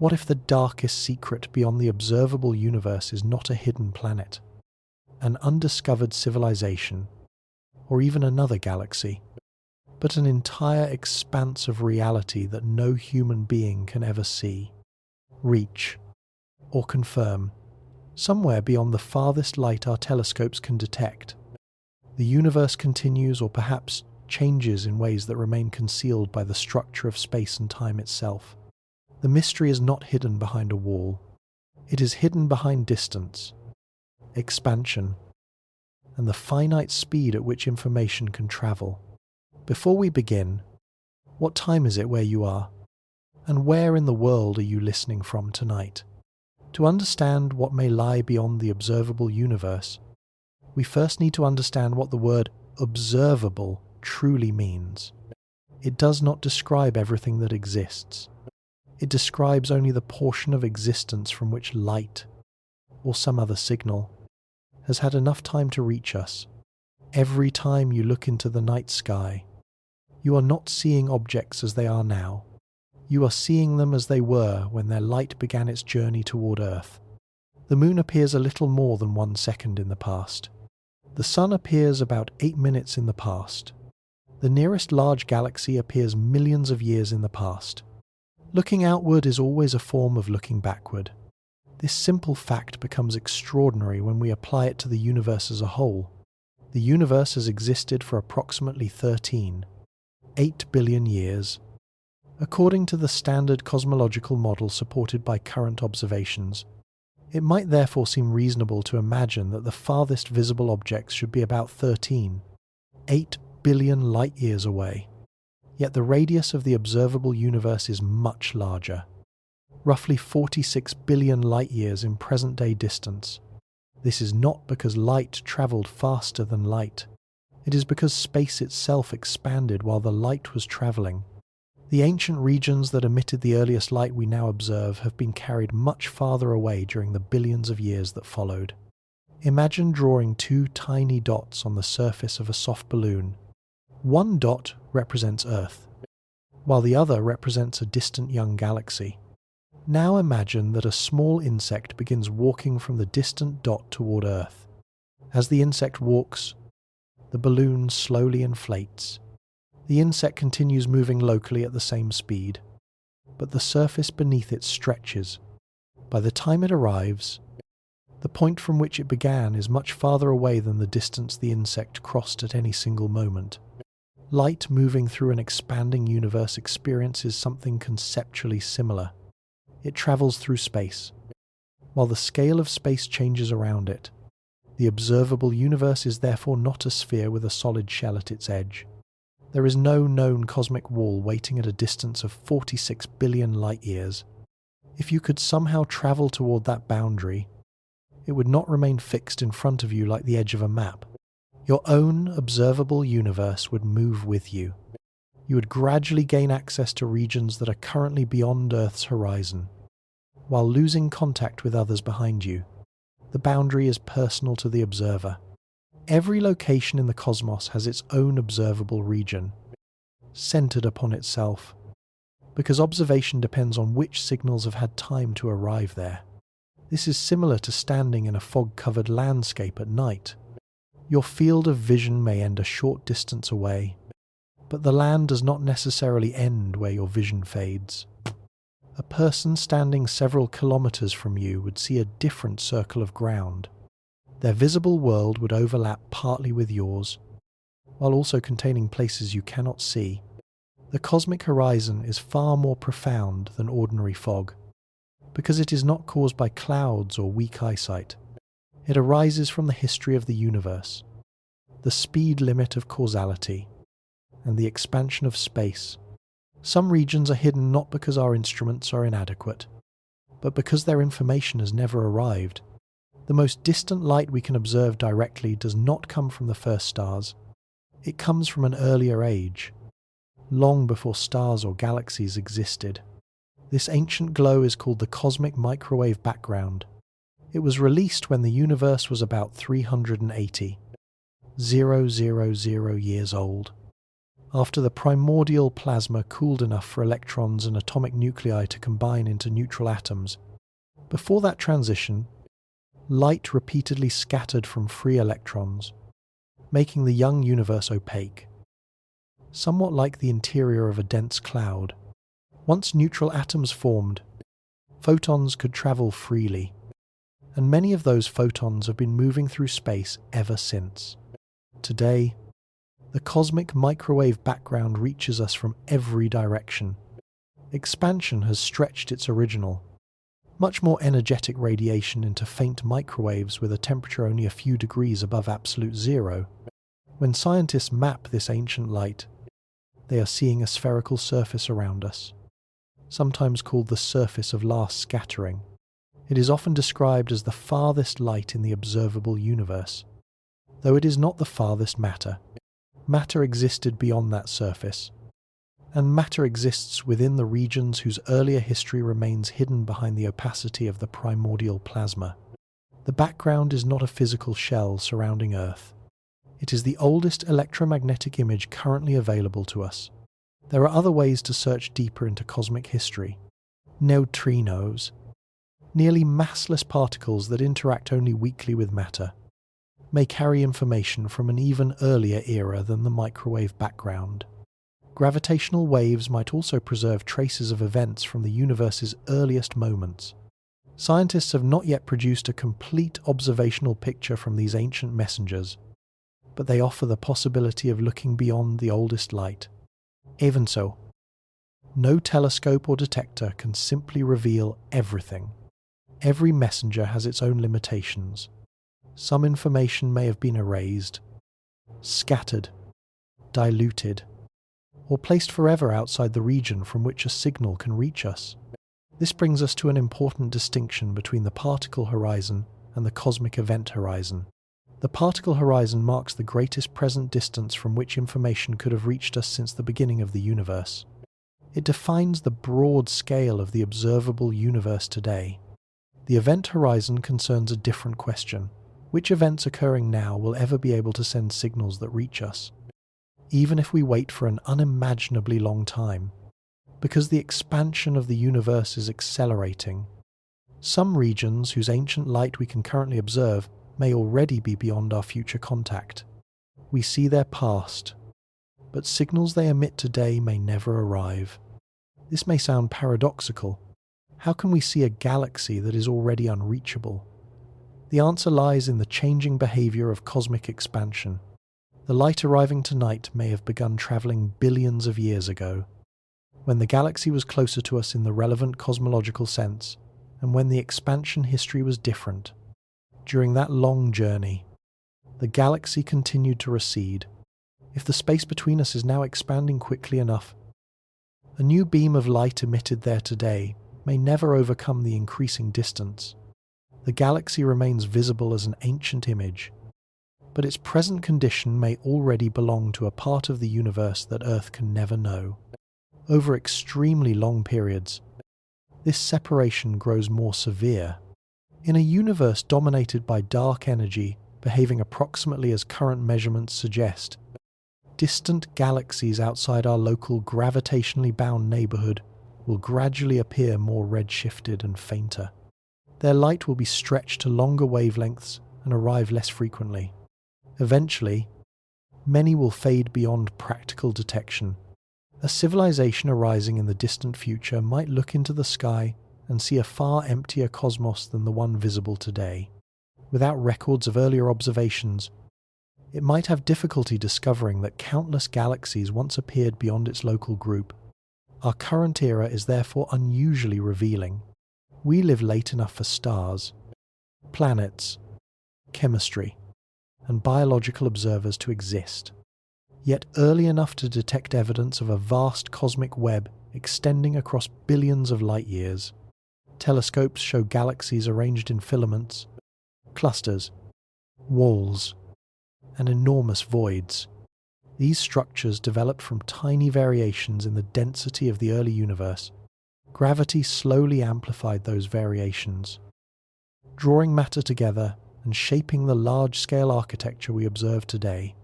What if the darkest secret beyond the observable universe is not a hidden planet, an undiscovered civilization, or even another galaxy, but an entire expanse of reality that no human being can ever see, reach, or confirm, somewhere beyond the farthest light our telescopes can detect? The universe continues, or perhaps changes in ways that remain concealed by the structure of space and time itself. The mystery is not hidden behind a wall. It is hidden behind distance, expansion, and the finite speed at which information can travel. Before we begin, what time is it where you are? And where in the world are you listening from tonight? To understand what may lie beyond the observable universe, we first need to understand what the word observable truly means. It does not describe everything that exists. It describes only the portion of existence from which light, or some other signal, has had enough time to reach us. Every time you look into the night sky, you are not seeing objects as they are now. You are seeing them as they were when their light began its journey toward Earth. The moon appears a little more than 1 second in the past. The sun appears about 8 minutes in the past. The nearest large galaxy appears millions of years in the past. Looking outward is always a form of looking backward. This simple fact becomes extraordinary when we apply it to the universe as a whole. The universe has existed for approximately 8 billion years. According to the standard cosmological model supported by current observations, it might therefore seem reasonable to imagine that the farthest visible objects should be about 8 billion light-years away. Yet the radius of the observable universe is much larger, roughly 46 billion light-years in present-day distance. This is not because light travelled faster than light. It is because space itself expanded while the light was travelling. The ancient regions that emitted the earliest light we now observe have been carried much farther away during the billions of years that followed. Imagine drawing 2 tiny dots on the surface of a soft balloon. One dot represents Earth, while the other represents a distant young galaxy. Now imagine that a small insect begins walking from the distant dot toward Earth. As the insect walks, the balloon slowly inflates. The insect continues moving locally at the same speed, but the surface beneath it stretches. By the time it arrives, the point from which it began is much farther away than the distance the insect crossed at any single moment. Light moving through an expanding universe experiences something conceptually similar. It travels through space. While the scale of space changes around it, the observable universe is therefore not a sphere with a solid shell at its edge. There is no known cosmic wall waiting at a distance of 46 billion light-years. If you could somehow travel toward that boundary, it would not remain fixed in front of you like the edge of a map. Your own observable universe would move with you. You would gradually gain access to regions that are currently beyond Earth's horizon, while losing contact with others behind you. The boundary is personal to the observer. Every location in the cosmos has its own observable region, centered upon itself, because observation depends on which signals have had time to arrive there. This is similar to standing in a fog-covered landscape at night. Your field of vision may end a short distance away, but the land does not necessarily end where your vision fades. A person standing several kilometers from you would see a different circle of ground. Their visible world would overlap partly with yours, while also containing places you cannot see. The cosmic horizon is far more profound than ordinary fog, because it is not caused by clouds or weak eyesight. It arises from the history of the universe, the speed limit of causality, and the expansion of space. Some regions are hidden not because our instruments are inadequate, but because their information has never arrived. The most distant light we can observe directly does not come from the first stars. It comes from an earlier age, long before stars or galaxies existed. This ancient glow is called the cosmic microwave background. It was released when the universe was about 380,000 years old. After the primordial plasma cooled enough for electrons and atomic nuclei to combine into neutral atoms, before that transition, light repeatedly scattered from free electrons, making the young universe opaque, somewhat like the interior of a dense cloud. Once neutral atoms formed, photons could travel freely, and many of those photons have been moving through space ever since. Today, the cosmic microwave background reaches us from every direction. Expansion has stretched its original, much more energetic radiation into faint microwaves with a temperature only a few degrees above absolute zero. When scientists map this ancient light, they are seeing a spherical surface around us, sometimes called the surface of last scattering. It is often described as the farthest light in the observable universe. Though it is not the farthest matter, matter existed beyond that surface, and matter exists within the regions whose earlier history remains hidden behind the opacity of the primordial plasma. The background is not a physical shell surrounding Earth. It is the oldest electromagnetic image currently available to us. There are other ways to search deeper into cosmic history. Neutrinos, nearly massless particles that interact only weakly with matter, may carry information from an even earlier era than the microwave background. Gravitational waves might also preserve traces of events from the universe's earliest moments. Scientists have not yet produced a complete observational picture from these ancient messengers, but they offer the possibility of looking beyond the oldest light. Even so, no telescope or detector can simply reveal everything. Every messenger has its own limitations. Some information may have been erased, scattered, diluted, or placed forever outside the region from which a signal can reach us. This brings us to an important distinction between the particle horizon and the cosmic event horizon. The particle horizon marks the greatest present distance from which information could have reached us since the beginning of the universe. It defines the broad scale of the observable universe today. The event horizon concerns a different question. Which events occurring now will ever be able to send signals that reach us, even if we wait for an unimaginably long time? Because the expansion of the universe is accelerating. Some regions whose ancient light we can currently observe may already be beyond our future contact. We see their past, but signals they emit today may never arrive. This may sound paradoxical. How can we see a galaxy that is already unreachable? The answer lies in the changing behavior of cosmic expansion. The light arriving tonight may have begun traveling billions of years ago, when the galaxy was closer to us in the relevant cosmological sense, and when the expansion history was different. During that long journey, the galaxy continued to recede. If the space between us is now expanding quickly enough, a new beam of light emitted there today may never overcome the increasing distance. The galaxy remains visible as an ancient image, but its present condition may already belong to a part of the universe that Earth can never know. Over extremely long periods, this separation grows more severe. In a universe dominated by dark energy behaving approximately as current measurements suggest, distant galaxies outside our local gravitationally bound neighborhood will gradually appear more redshifted and fainter. Their light will be stretched to longer wavelengths and arrive less frequently. Eventually, many will fade beyond practical detection. A civilization arising in the distant future might look into the sky and see a far emptier cosmos than the one visible today. Without records of earlier observations, it might have difficulty discovering that countless galaxies once appeared beyond its local group. Our current era is therefore unusually revealing. We live late enough for stars, planets, chemistry, and biological observers to exist, yet early enough to detect evidence of a vast cosmic web extending across billions of light years. Telescopes show galaxies arranged in filaments, clusters, walls, and enormous voids. These structures developed from tiny variations in the density of the early universe. Gravity slowly amplified those variations, drawing matter together and shaping the large-scale architecture we observe today.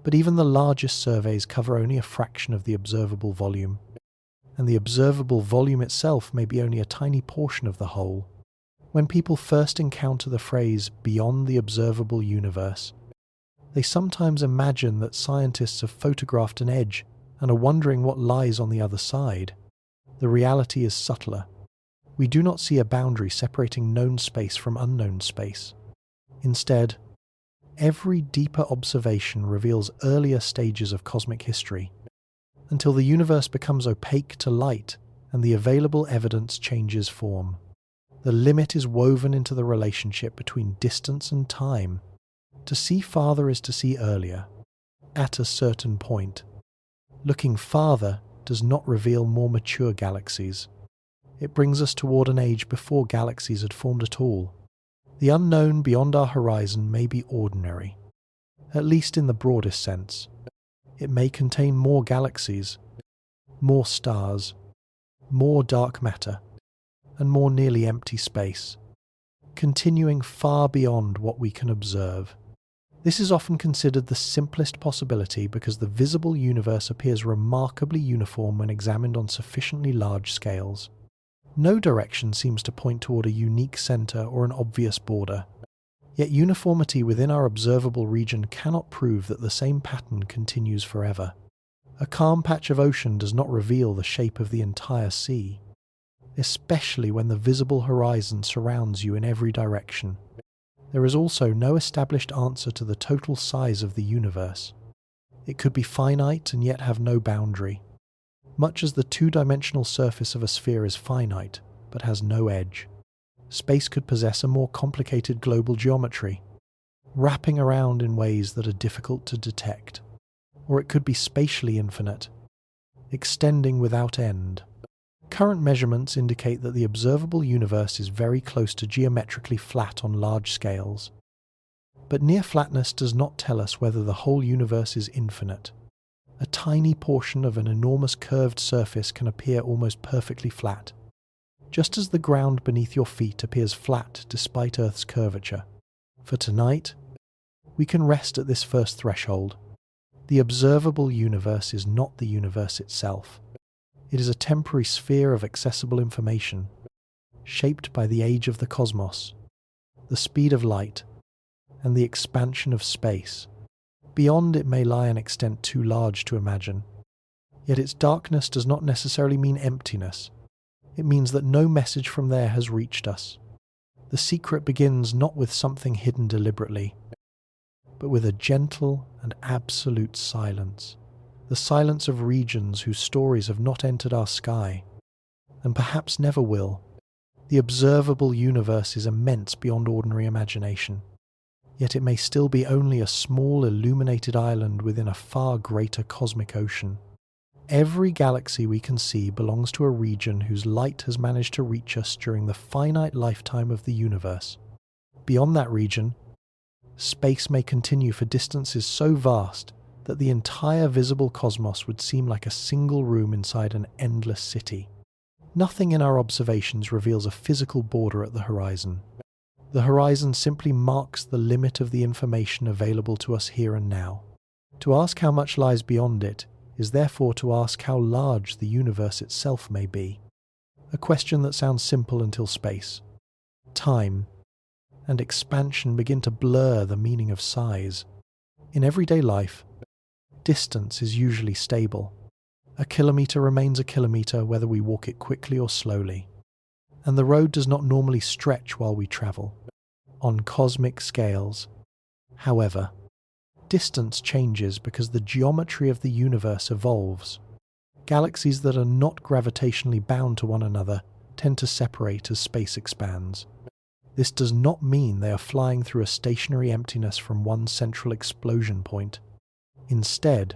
But even the largest surveys cover only a fraction of the observable volume, and the observable volume itself may be only a tiny portion of the whole. When people first encounter the phrase "beyond the observable universe," they sometimes imagine that scientists have photographed an edge and are wondering what lies on the other side. The reality is subtler. We do not see a boundary separating known space from unknown space. Instead, every deeper observation reveals earlier stages of cosmic history, until the universe becomes opaque to light and the available evidence changes form. The limit is woven into the relationship between distance and time. To see farther is to see earlier, at a certain point. Looking farther does not reveal more mature galaxies. It brings us toward an age before galaxies had formed at all. The unknown beyond our horizon may be ordinary, at least in the broadest sense. It may contain more galaxies, more stars, more dark matter, and more nearly empty space, continuing far beyond what we can observe. This is often considered the simplest possibility because the visible universe appears remarkably uniform when examined on sufficiently large scales. No direction seems to point toward a unique center or an obvious border. Yet uniformity within our observable region cannot prove that the same pattern continues forever. A calm patch of ocean does not reveal the shape of the entire sea, especially when the visible horizon surrounds you in every direction. There is also no established answer to the total size of the universe. It could be finite and yet have no boundary, much as the two-dimensional surface of a sphere is finite but has no edge. Space could possess a more complicated global geometry, wrapping around in ways that are difficult to detect. Or it could be spatially infinite, extending without end. Current measurements indicate that the observable universe is very close to geometrically flat on large scales. But near flatness does not tell us whether the whole universe is infinite. A tiny portion of an enormous curved surface can appear almost perfectly flat, just as the ground beneath your feet appears flat despite Earth's curvature. For tonight, we can rest at this first threshold. The observable universe is not the universe itself. It is a temporary sphere of accessible information, shaped by the age of the cosmos, the speed of light, and the expansion of space. Beyond it may lie an extent too large to imagine. Yet its darkness does not necessarily mean emptiness. It means that no message from there has reached us. The secret begins not with something hidden deliberately, but with a gentle and absolute silence. The silence of regions whose stories have not entered our sky, and perhaps never will. The observable universe is immense beyond ordinary imagination, yet it may still be only a small illuminated island within a far greater cosmic ocean. Every galaxy we can see belongs to a region whose light has managed to reach us during the finite lifetime of the universe. Beyond that region, space may continue for distances so vast that the entire visible cosmos would seem like a single room inside an endless city. Nothing in our observations reveals a physical border at the horizon. The horizon simply marks the limit of the information available to us here and now. To ask how much lies beyond it is therefore to ask how large the universe itself may be. A question that sounds simple until space, time, and expansion begin to blur the meaning of size. In everyday life, distance is usually stable. A kilometre remains a kilometre whether we walk it quickly or slowly, and the road does not normally stretch while we travel. On cosmic scales, however, distance changes because the geometry of the universe evolves. Galaxies that are not gravitationally bound to one another tend to separate as space expands. This does not mean they are flying through a stationary emptiness from one central explosion point. Instead,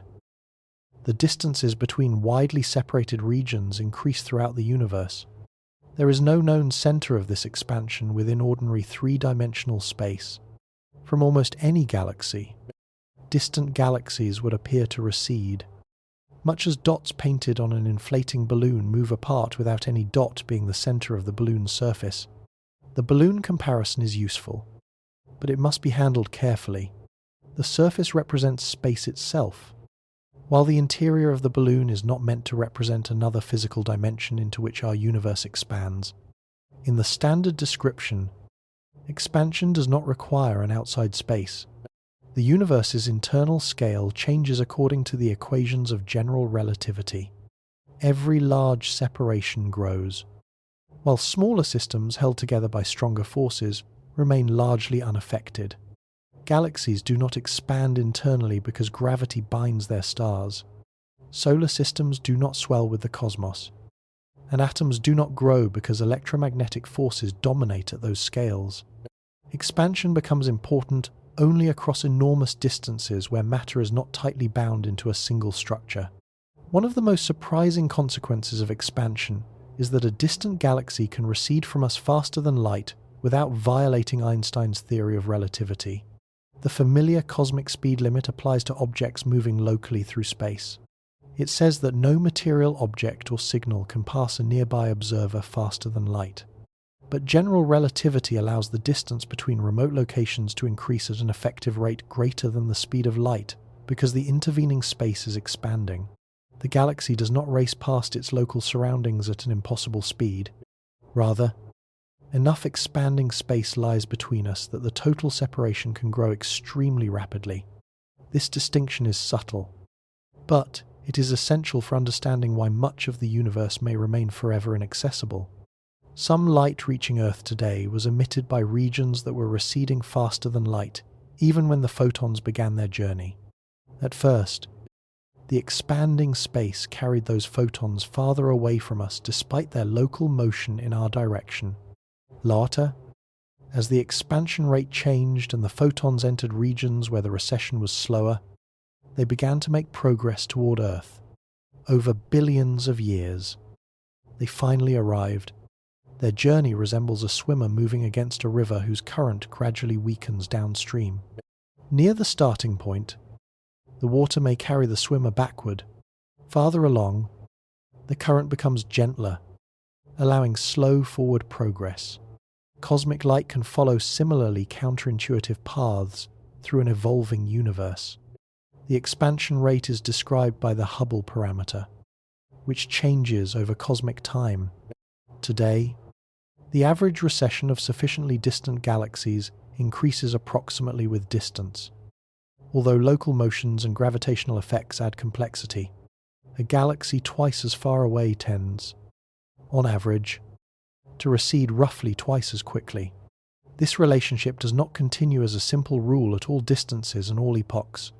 the distances between widely separated regions increase throughout the universe. There is no known center of this expansion within ordinary three-dimensional space. From almost any galaxy, distant galaxies would appear to recede, much as dots painted on an inflating balloon move apart without any dot being the center of the balloon's surface. The balloon comparison is useful, but it must be handled carefully. The surface represents space itself, while the interior of the balloon is not meant to represent another physical dimension into which our universe expands. In the standard description, expansion does not require an outside space. The universe's internal scale changes according to the equations of general relativity. Every large separation grows, while smaller systems held together by stronger forces remain largely unaffected. Galaxies do not expand internally because gravity binds their stars. Solar systems do not swell with the cosmos, and atoms do not grow because electromagnetic forces dominate at those scales. Expansion becomes important only across enormous distances where matter is not tightly bound into a single structure. One of the most surprising consequences of expansion is that a distant galaxy can recede from us faster than light without violating Einstein's theory of relativity. The familiar cosmic speed limit applies to objects moving locally through space. It says that no material object or signal can pass a nearby observer faster than light. But general relativity allows the distance between remote locations to increase at an effective rate greater than the speed of light because the intervening space is expanding. The galaxy does not race past its local surroundings at an impossible speed. Rather, enough expanding space lies between us that the total separation can grow extremely rapidly. This distinction is subtle, but it is essential for understanding why much of the universe may remain forever inaccessible. Some light reaching Earth today was emitted by regions that were receding faster than light, even when the photons began their journey. At first, the expanding space carried those photons farther away from us despite their local motion in our direction. Later, as the expansion rate changed and the photons entered regions where the recession was slower, they began to make progress toward Earth. Over billions of years, they finally arrived. Their journey resembles a swimmer moving against a river whose current gradually weakens downstream. Near the starting point, the water may carry the swimmer backward. Farther along, the current becomes gentler, allowing slow forward progress. Cosmic light can follow similarly counterintuitive paths through an evolving universe. The expansion rate is described by the Hubble parameter, which changes over cosmic time. Today, the average recession of sufficiently distant galaxies increases approximately with distance. Although local motions and gravitational effects add complexity, a galaxy twice as far away tends, on average, to recede roughly twice as quickly. This relationship does not continue as a simple rule at all distances and all epochs,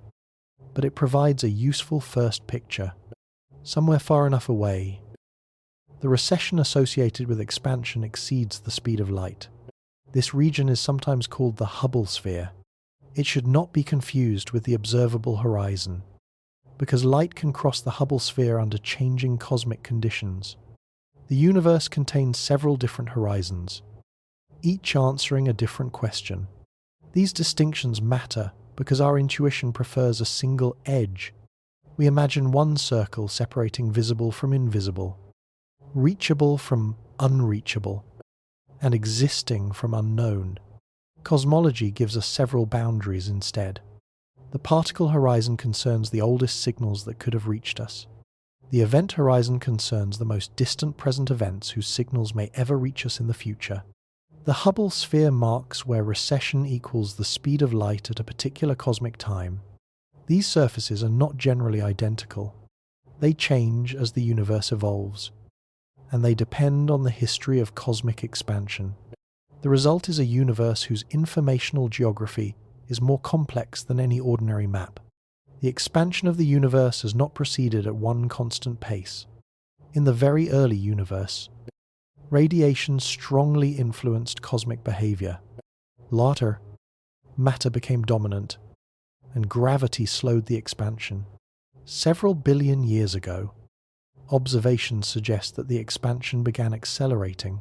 but it provides a useful first picture. Somewhere far enough away, the recession associated with expansion exceeds the speed of light. This region is sometimes called the Hubble sphere. It should not be confused with the observable horizon, because light can cross the Hubble sphere under changing cosmic conditions. The universe contains several different horizons, each answering a different question. These distinctions matter because our intuition prefers a single edge. We imagine one circle separating visible from invisible, reachable from unreachable, and existing from unknown. Cosmology gives us several boundaries instead. The particle horizon concerns the oldest signals that could have reached us. The event horizon concerns the most distant present events whose signals may ever reach us in the future. The Hubble sphere marks where recession equals the speed of light at a particular cosmic time. These surfaces are not generally identical. They change as the universe evolves, and they depend on the history of cosmic expansion. The result is a universe whose informational geography is more complex than any ordinary map. The expansion of the universe has not proceeded at one constant pace. In the very early universe, radiation strongly influenced cosmic behavior. Later, matter became dominant, and gravity slowed the expansion. Several billion years ago, observations suggest that the expansion began accelerating.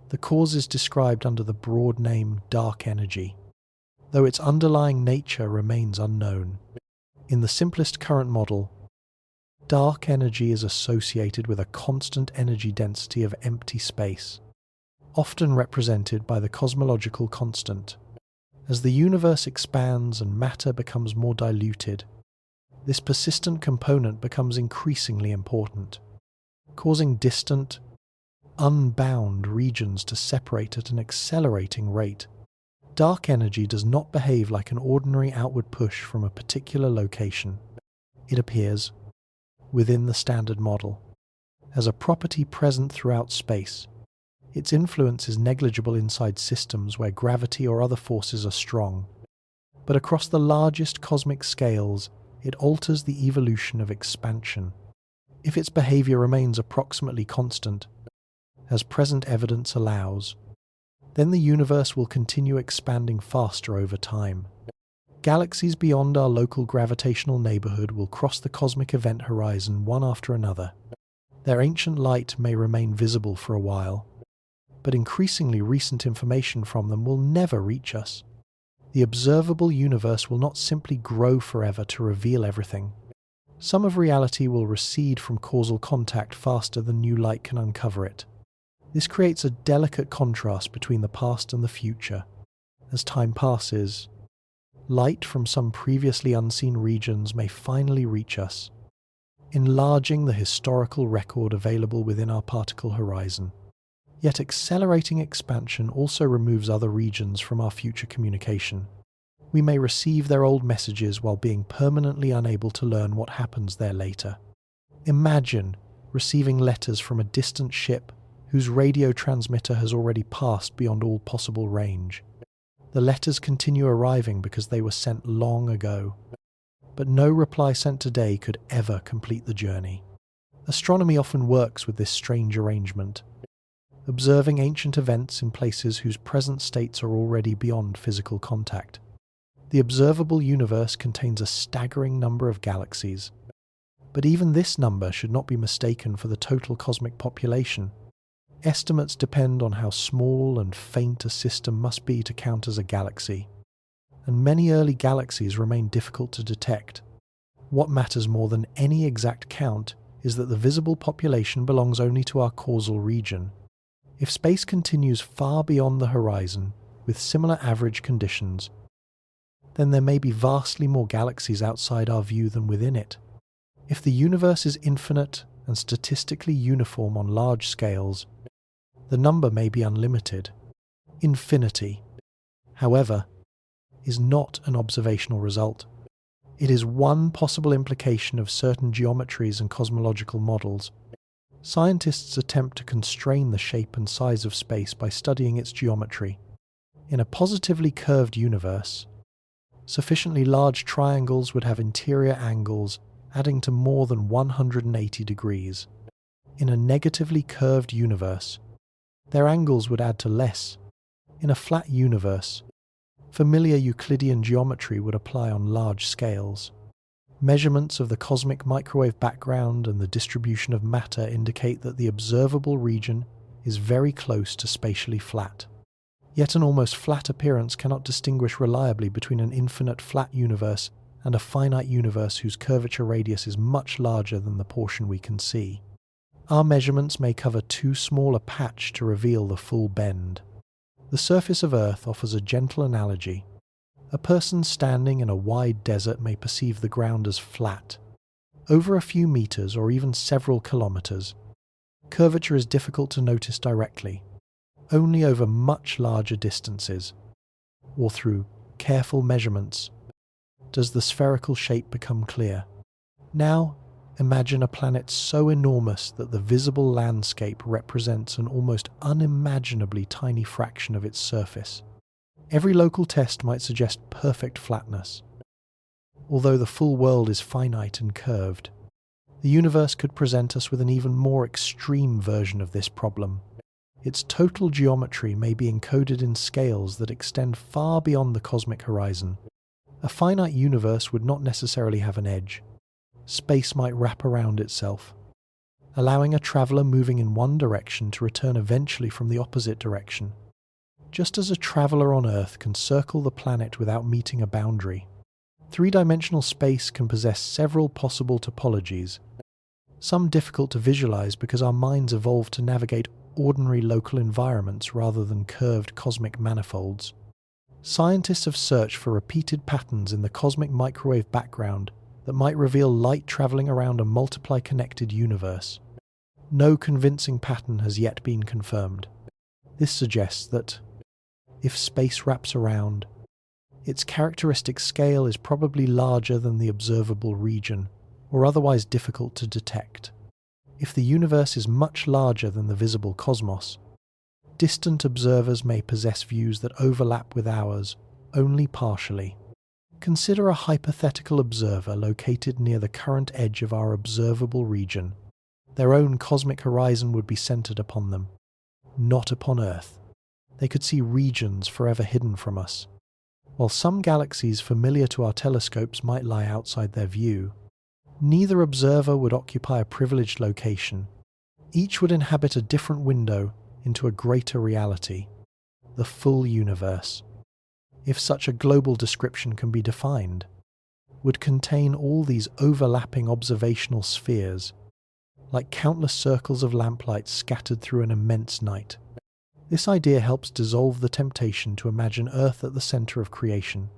The cause is described under the broad name dark energy, though its underlying nature remains unknown. In the simplest current model, dark energy is associated with a constant energy density of empty space, often represented by the cosmological constant. As the universe expands and matter becomes more diluted, this persistent component becomes increasingly important, causing distant, unbound regions to separate at an accelerating rate. Dark energy does not behave like an ordinary outward push from a particular location. It appears, within the standard model, as a property present throughout space. Its influence is negligible inside systems where gravity or other forces are strong, but across the largest cosmic scales, it alters the evolution of expansion. If its behavior remains approximately constant, as present evidence allows, then the universe will continue expanding faster over time. Galaxies beyond our local gravitational neighborhood will cross the cosmic event horizon one after another. Their ancient light may remain visible for a while, but increasingly recent information from them will never reach us. The observable universe will not simply grow forever to reveal everything. Some of reality will recede from causal contact faster than new light can uncover it. This creates a delicate contrast between the past and the future. As time passes, light from some previously unseen regions may finally reach us, enlarging the historical record available within our particle horizon. Yet accelerating expansion also removes other regions from our future communication. We may receive their old messages while being permanently unable to learn what happens there later. Imagine receiving letters from a distant ship whose radio transmitter has already passed beyond all possible range. The letters continue arriving because they were sent long ago, but no reply sent today could ever complete the journey. Astronomy often works with this strange arrangement, observing ancient events in places whose present states are already beyond physical contact. The observable universe contains a staggering number of galaxies, but even this number should not be mistaken for the total cosmic population. Estimates depend on how small and faint a system must be to count as a galaxy, and many early galaxies remain difficult to detect. What matters more than any exact count is that the visible population belongs only to our causal region. If space continues far beyond the horizon, with similar average conditions, then there may be vastly more galaxies outside our view than within it. If the universe is infinite and statistically uniform on large scales, the number may be unlimited. Infinity, however, is not an observational result. It is one possible implication of certain geometries and cosmological models. Scientists attempt to constrain the shape and size of space by studying its geometry. In a positively curved universe, sufficiently large triangles would have interior angles adding to more than 180 degrees. In a negatively curved universe, their angles would add to less. In a flat universe, familiar Euclidean geometry would apply on large scales. Measurements of the cosmic microwave background and the distribution of matter indicate that the observable region is very close to spatially flat. Yet an almost flat appearance cannot distinguish reliably between an infinite flat universe and a finite universe whose curvature radius is much larger than the portion we can see. Our measurements may cover too small a patch to reveal the full bend. The surface of Earth offers a gentle analogy. A person standing in a wide desert may perceive the ground as flat. Over a few meters or even several kilometers, curvature is difficult to notice directly. Only over much larger distances, or through careful measurements, does the spherical shape become clear. Now, imagine a planet so enormous that the visible landscape represents an almost unimaginably tiny fraction of its surface. Every local test might suggest perfect flatness. Although the full world is finite and curved, the universe could present us with an even more extreme version of this problem. Its total geometry may be encoded in scales that extend far beyond the cosmic horizon. A finite universe would not necessarily have an edge. Space might wrap around itself, allowing a traveller moving in one direction to return eventually from the opposite direction. Just as a traveller on Earth can circle the planet without meeting a boundary, three-dimensional space can possess several possible topologies, some difficult to visualize because our minds evolved to navigate ordinary local environments rather than curved cosmic manifolds. Scientists have searched for repeated patterns in the cosmic microwave background that might reveal light travelling around a multiply connected universe. No convincing pattern has yet been confirmed. This suggests that, if space wraps around, its characteristic scale is probably larger than the observable region, or otherwise difficult to detect. If the universe is much larger than the visible cosmos, distant observers may possess views that overlap with ours only partially. Consider a hypothetical observer located near the current edge of our observable region. Their own cosmic horizon would be centered upon them, not upon Earth. They could see regions forever hidden from us. While some galaxies familiar to our telescopes might lie outside their view, neither observer would occupy a privileged location. Each would inhabit a different window into a greater reality, the full universe, if such a global description can be defined, would contain all these overlapping observational spheres, like countless circles of lamplight scattered through an immense night. This idea helps dissolve the temptation to imagine Earth at the centre of creation.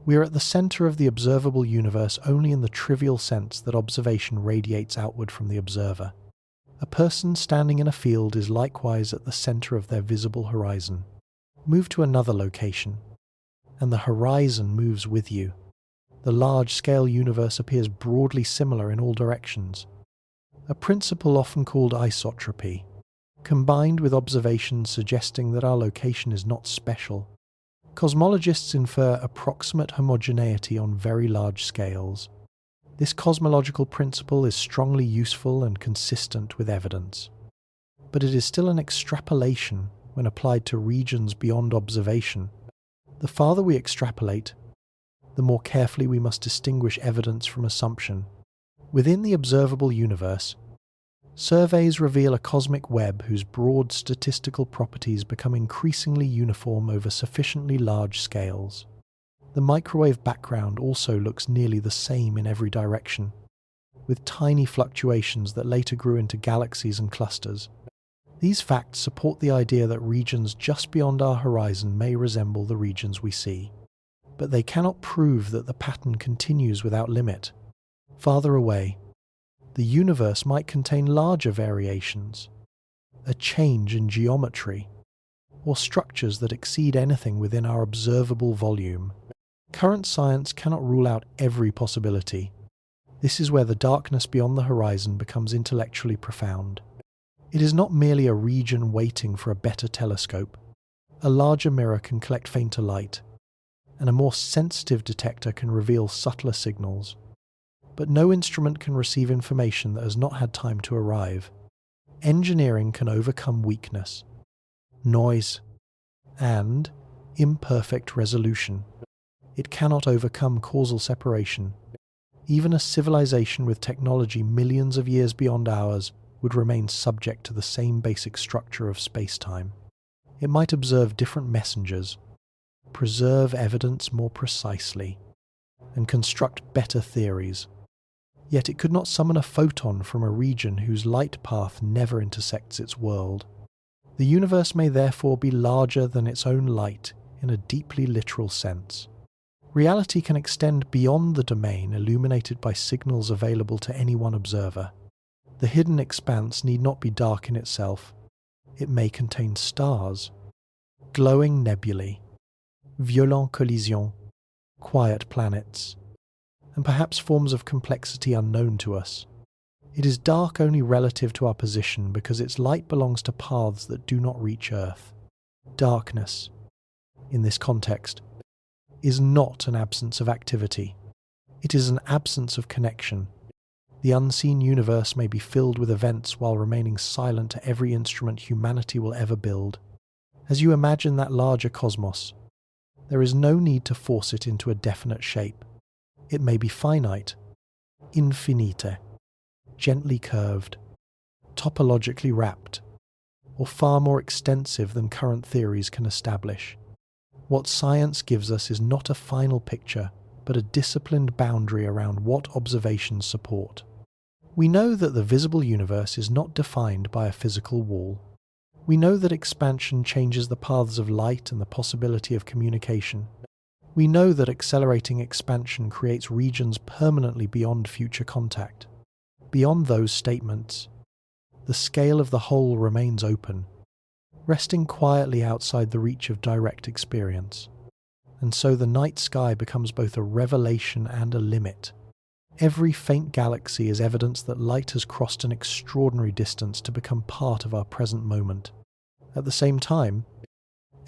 We are at the centre of the observable universe only in the trivial sense that observation radiates outward from the observer. A person standing in a field is likewise at the centre of their visible horizon. Move to another location, and the horizon moves with you. The large-scale universe appears broadly similar in all directions. A principle often called isotropy, combined with observations suggesting that our location is not special. Cosmologists infer approximate homogeneity on very large scales. This cosmological principle is strongly useful and consistent with evidence, but it is still an extrapolation when applied to regions beyond observation. The farther we extrapolate, the more carefully we must distinguish evidence from assumption. Within the observable universe, surveys reveal a cosmic web whose broad statistical properties become increasingly uniform over sufficiently large scales. The microwave background also looks nearly the same in every direction, with tiny fluctuations that later grew into galaxies and clusters. These facts support the idea that regions just beyond our horizon may resemble the regions we see, but they cannot prove that the pattern continues without limit. Farther away, the universe might contain larger variations, a change in geometry, or structures that exceed anything within our observable volume. Current science cannot rule out every possibility. This is where the darkness beyond the horizon becomes intellectually profound. It is not merely a region waiting for a better telescope. A larger mirror can collect fainter light, and a more sensitive detector can reveal subtler signals. But no instrument can receive information that has not had time to arrive. Engineering can overcome weakness, noise, and imperfect resolution. It cannot overcome causal separation. Even a civilization with technology millions of years beyond ours would remain subject to the same basic structure of space-time. It might observe different messengers, preserve evidence more precisely, and construct better theories. Yet it could not summon a photon from a region whose light path never intersects its world. The universe may therefore be larger than its own light in a deeply literal sense. Reality can extend beyond the domain illuminated by signals available to any one observer. The hidden expanse need not be dark in itself. It may contain stars, glowing nebulae, violent collisions, quiet planets, and perhaps forms of complexity unknown to us. It is dark only relative to our position because its light belongs to paths that do not reach Earth. Darkness, in this context, is not an absence of activity. It is an absence of connection. The unseen universe may be filled with events while remaining silent to every instrument humanity will ever build. As you imagine that larger cosmos, there is no need to force it into a definite shape. It may be finite, infinite, gently curved, topologically wrapped, or far more extensive than current theories can establish. What science gives us is not a final picture, but a disciplined boundary around what observations support. We know that the visible universe is not defined by a physical wall. We know that expansion changes the paths of light and the possibility of communication. We know that accelerating expansion creates regions permanently beyond future contact. Beyond those statements, the scale of the whole remains open, resting quietly outside the reach of direct experience. And so the night sky becomes both a revelation and a limit. Every faint galaxy is evidence that light has crossed an extraordinary distance to become part of our present moment. At the same time,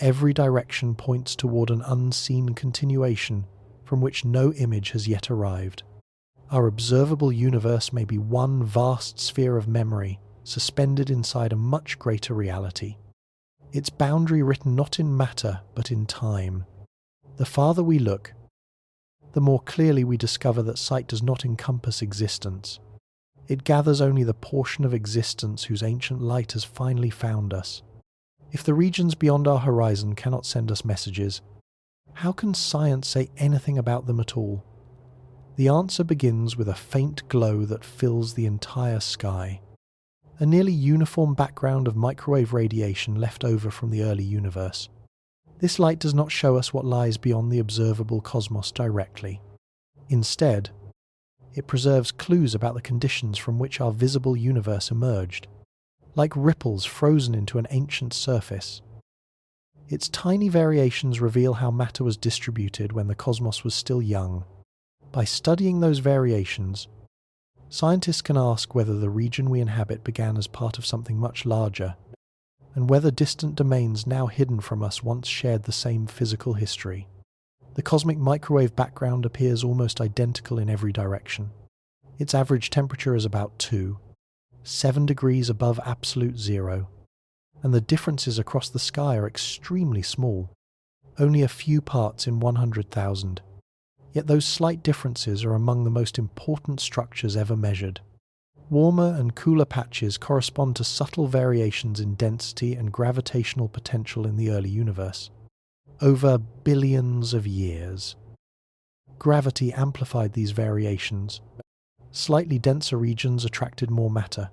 every direction points toward an unseen continuation from which no image has yet arrived. Our observable universe may be one vast sphere of memory, suspended inside a much greater reality. Its boundary written not in matter, but in time. The farther we look, the more clearly we discover that sight does not encompass existence. It gathers only the portion of existence whose ancient light has finally found us. If the regions beyond our horizon cannot send us messages, how can science say anything about them at all? The answer begins with a faint glow that fills the entire sky. A nearly uniform background of microwave radiation left over from the early universe. This light does not show us what lies beyond the observable cosmos directly. Instead, it preserves clues about the conditions from which our visible universe emerged, like ripples frozen into an ancient surface. Its tiny variations reveal how matter was distributed when the cosmos was still young. By studying those variations, scientists can ask whether the region we inhabit began as part of something much larger, and whether distant domains now hidden from us once shared the same physical history. The cosmic microwave background appears almost identical in every direction. Its average temperature is about 7 degrees above absolute zero, and the differences across the sky are extremely small, only a few parts in 100,000. Yet those slight differences are among the most important structures ever measured. Warmer and cooler patches correspond to subtle variations in density and gravitational potential in the early universe. Over billions of years, gravity amplified these variations. Slightly denser regions attracted more matter,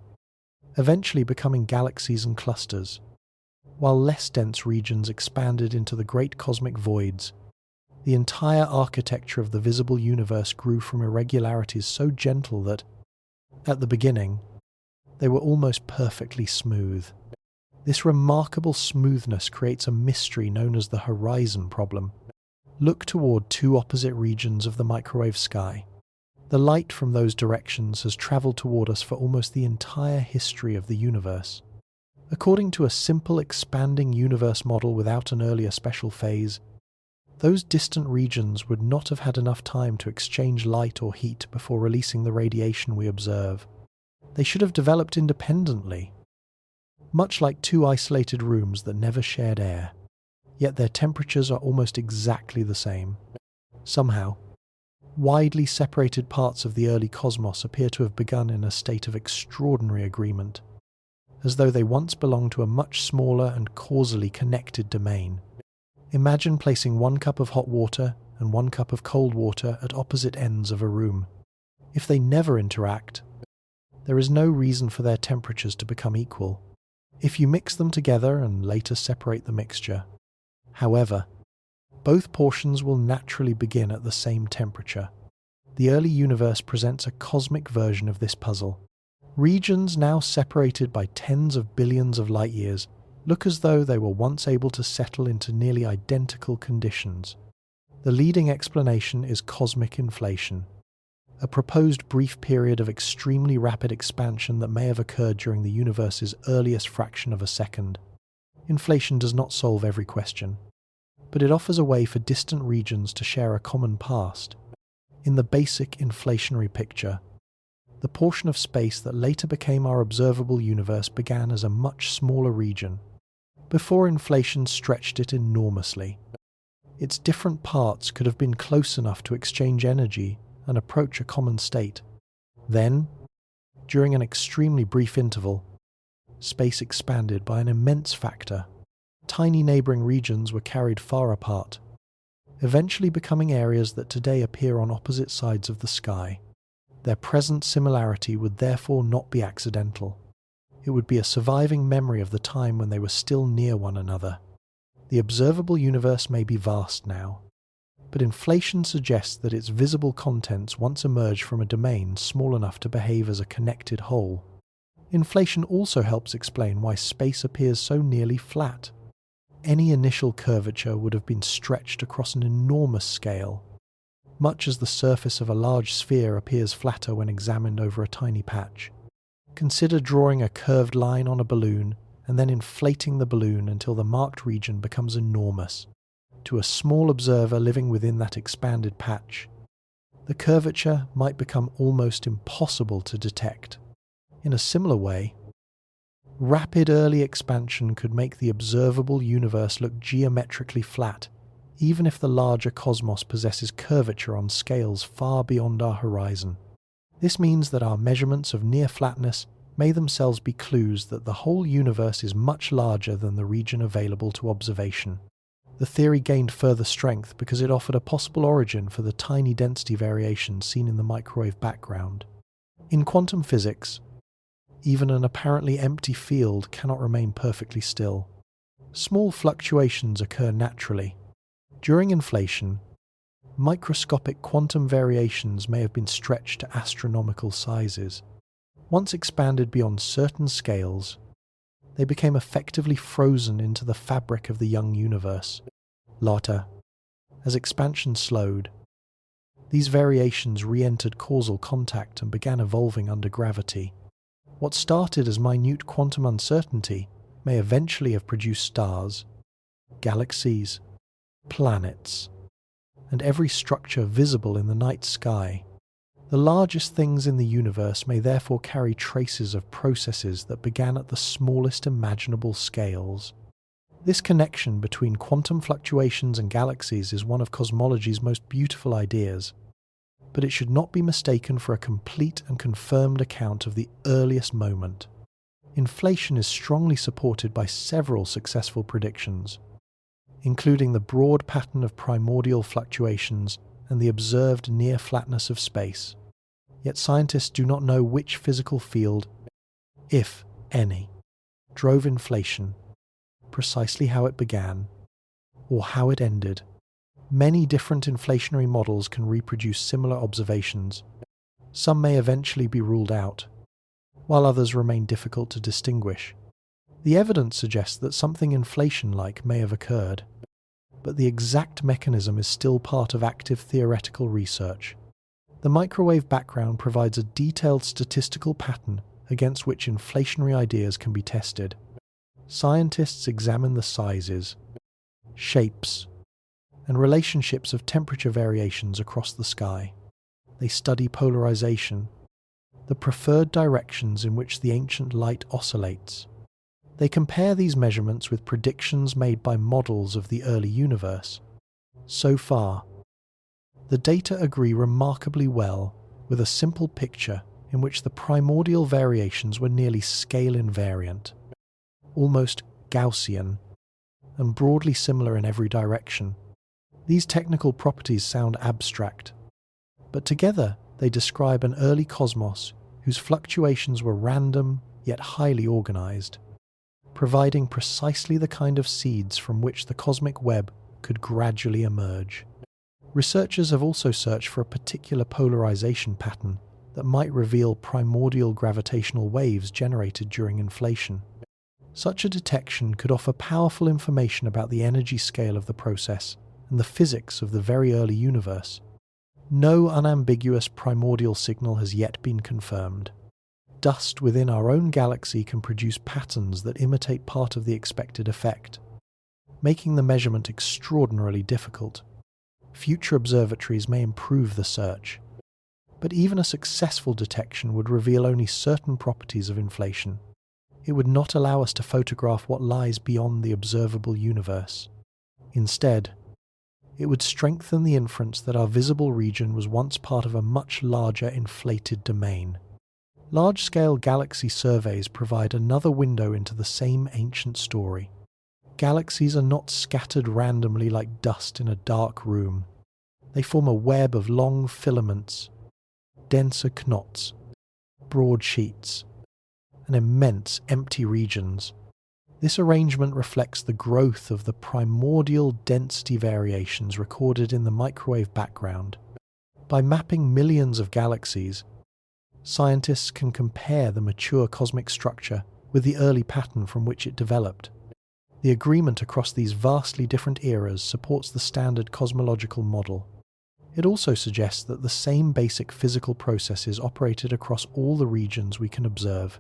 eventually becoming galaxies and clusters, while less dense regions expanded into the great cosmic voids. The entire architecture of the visible universe grew from irregularities so gentle that, at the beginning, they were almost perfectly smooth. This remarkable smoothness creates a mystery known as the horizon problem. Look toward two opposite regions of the microwave sky. The light from those directions has traveled toward us for almost the entire history of the universe. According to a simple expanding universe model without an earlier special phase, those distant regions would not have had enough time to exchange light or heat before releasing the radiation we observe. They should have developed independently, much like two isolated rooms that never shared air, yet their temperatures are almost exactly the same. Somehow, widely separated parts of the early cosmos appear to have begun in a state of extraordinary agreement, as though they once belonged to a much smaller and causally connected domain. Imagine placing 1 cup of hot water and 1 cup of cold water at opposite ends of a room. If they never interact, there is no reason for their temperatures to become equal. If you mix them together and later separate the mixture, however, both portions will naturally begin at the same temperature. The early universe presents a cosmic version of this puzzle. Regions now separated by tens of billions of light years look as though they were once able to settle into nearly identical conditions. The leading explanation is cosmic inflation, a proposed brief period of extremely rapid expansion that may have occurred during the universe's earliest fraction of a second. Inflation does not solve every question, but it offers a way for distant regions to share a common past. In the basic inflationary picture, the portion of space that later became our observable universe began as a much smaller region, before inflation stretched it enormously. Its different parts could have been close enough to exchange energy and approach a common state. Then, during an extremely brief interval, space expanded by an immense factor. Tiny neighbouring regions were carried far apart, eventually becoming areas that today appear on opposite sides of the sky. Their present similarity would therefore not be accidental. It would be a surviving memory of the time when they were still near one another. The observable universe may be vast now, but inflation suggests that its visible contents once emerged from a domain small enough to behave as a connected whole. Inflation also helps explain why space appears so nearly flat. Any initial curvature would have been stretched across an enormous scale, much as the surface of a large sphere appears flatter when examined over a tiny patch. Consider drawing a curved line on a balloon and then inflating the balloon until the marked region becomes enormous. To a small observer living within that expanded patch, the curvature might become almost impossible to detect. In a similar way, rapid early expansion could make the observable universe look geometrically flat, even if the larger cosmos possesses curvature on scales far beyond our horizon. This means that our measurements of near flatness may themselves be clues that the whole universe is much larger than the region available to observation. The theory gained further strength because it offered a possible origin for the tiny density variations seen in the microwave background. In quantum physics, even an apparently empty field cannot remain perfectly still. Small fluctuations occur naturally. During inflation, microscopic quantum variations may have been stretched to astronomical sizes. Once expanded beyond certain scales, they became effectively frozen into the fabric of the young universe. Later, as expansion slowed, these variations re-entered causal contact and began evolving under gravity. What started as minute quantum uncertainty may eventually have produced stars, galaxies, planets, and every structure visible in the night sky. The largest things in the universe may therefore carry traces of processes that began at the smallest imaginable scales. This connection between quantum fluctuations and galaxies is one of cosmology's most beautiful ideas, but it should not be mistaken for a complete and confirmed account of the earliest moment. Inflation is strongly supported by several successful predictions, including the broad pattern of primordial fluctuations and the observed near flatness of space. Yet scientists do not know which physical field, if any, drove inflation, precisely how it began, or how it ended. Many different inflationary models can reproduce similar observations. Some may eventually be ruled out, while others remain difficult to distinguish. The evidence suggests that something inflation-like may have occurred, but the exact mechanism is still part of active theoretical research. The microwave background provides a detailed statistical pattern against which inflationary ideas can be tested. Scientists examine the sizes, shapes, and relationships of temperature variations across the sky. They study polarization, the preferred directions in which the ancient light oscillates. They compare these measurements with predictions made by models of the early universe. So far, the data agree remarkably well with a simple picture in which the primordial variations were nearly scale invariant, almost Gaussian, and broadly similar in every direction. These technical properties sound abstract, but together they describe an early cosmos whose fluctuations were random yet highly organized, providing precisely the kind of seeds from which the cosmic web could gradually emerge. Researchers have also searched for a particular polarization pattern that might reveal primordial gravitational waves generated during inflation. Such a detection could offer powerful information about the energy scale of the process and the physics of the very early universe. No unambiguous primordial signal has yet been confirmed. Dust within our own galaxy can produce patterns that imitate part of the expected effect, making the measurement extraordinarily difficult. Future observatories may improve the search, but even a successful detection would reveal only certain properties of inflation. It would not allow us to photograph what lies beyond the observable universe. Instead, it would strengthen the inference that our visible region was once part of a much larger inflated domain. Large-scale galaxy surveys provide another window into the same ancient story. Galaxies are not scattered randomly like dust in a dark room. They form a web of long filaments, denser knots, broad sheets, and immense empty regions. This arrangement reflects the growth of the primordial density variations recorded in the microwave background. By mapping millions of galaxies, scientists can compare the mature cosmic structure with the early pattern from which it developed. The agreement across these vastly different eras supports the standard cosmological model. It also suggests that the same basic physical processes operated across all the regions we can observe,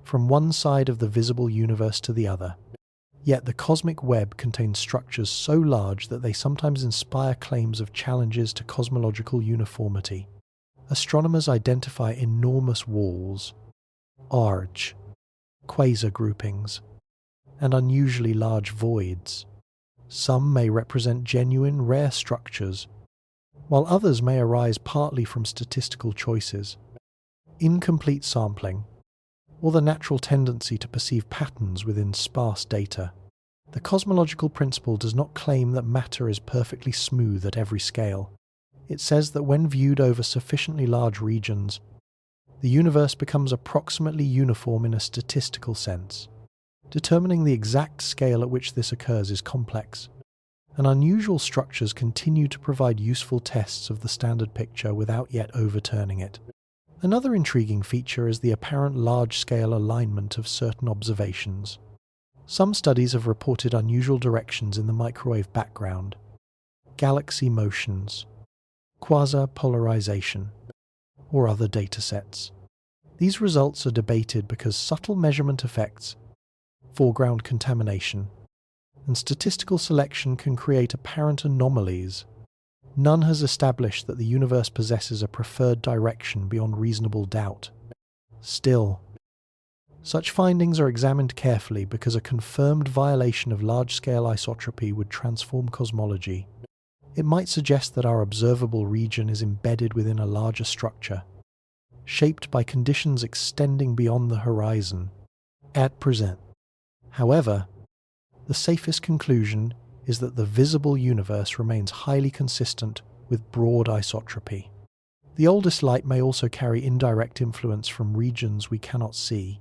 from one side of the visible universe to the other. Yet the cosmic web contains structures so large that they sometimes inspire claims of challenges to cosmological uniformity. Astronomers identify enormous walls, arch, quasar groupings, and unusually large voids. Some may represent genuine, rare structures, while others may arise partly from statistical choices, incomplete sampling, or the natural tendency to perceive patterns within sparse data. The cosmological principle does not claim that matter is perfectly smooth at every scale. It says that when viewed over sufficiently large regions, the universe becomes approximately uniform in a statistical sense. Determining the exact scale at which this occurs is complex, and unusual structures continue to provide useful tests of the standard picture without yet overturning it. Another intriguing feature is the apparent large-scale alignment of certain observations. Some studies have reported unusual directions in the microwave background, galaxy motions, quasar polarization, or other datasets. These results are debated because subtle measurement effects, foreground contamination, and statistical selection can create apparent anomalies. None has established that the universe possesses a preferred direction beyond reasonable doubt. Still, such findings are examined carefully because a confirmed violation of large-scale isotropy would transform cosmology. It might suggest that our observable region is embedded within a larger structure, shaped by conditions extending beyond the horizon at present. However, the safest conclusion is that the visible universe remains highly consistent with broad isotropy. The oldest light may also carry indirect influence from regions we cannot see.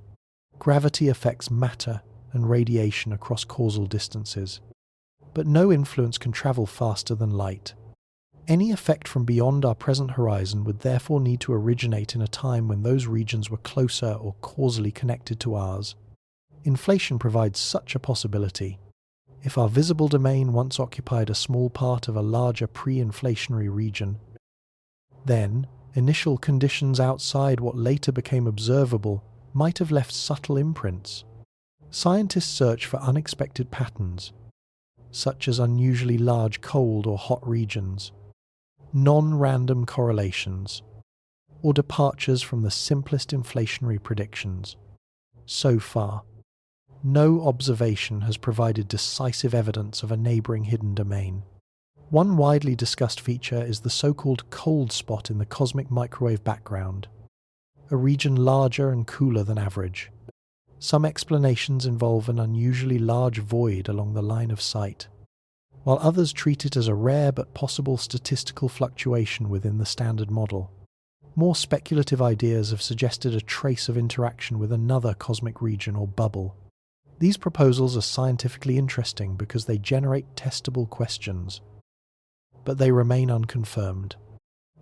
Gravity affects matter and radiation across causal distances, but no influence can travel faster than light. Any effect from beyond our present horizon would therefore need to originate in a time when those regions were closer or causally connected to ours. Inflation provides such a possibility. If our visible domain once occupied a small part of a larger pre-inflationary region, then initial conditions outside what later became observable might have left subtle imprints. Scientists search for unexpected patterns, such as unusually large cold or hot regions, non-random correlations, or departures from the simplest inflationary predictions. So far, no observation has provided decisive evidence of a neighbouring hidden domain. One widely discussed feature is the so-called cold spot in the cosmic microwave background, a region larger and cooler than average. Some explanations involve an unusually large void along the line of sight, while others treat it as a rare but possible statistical fluctuation within the standard model. More speculative ideas have suggested a trace of interaction with another cosmic region or bubble. These proposals are scientifically interesting because they generate testable questions, but they remain unconfirmed.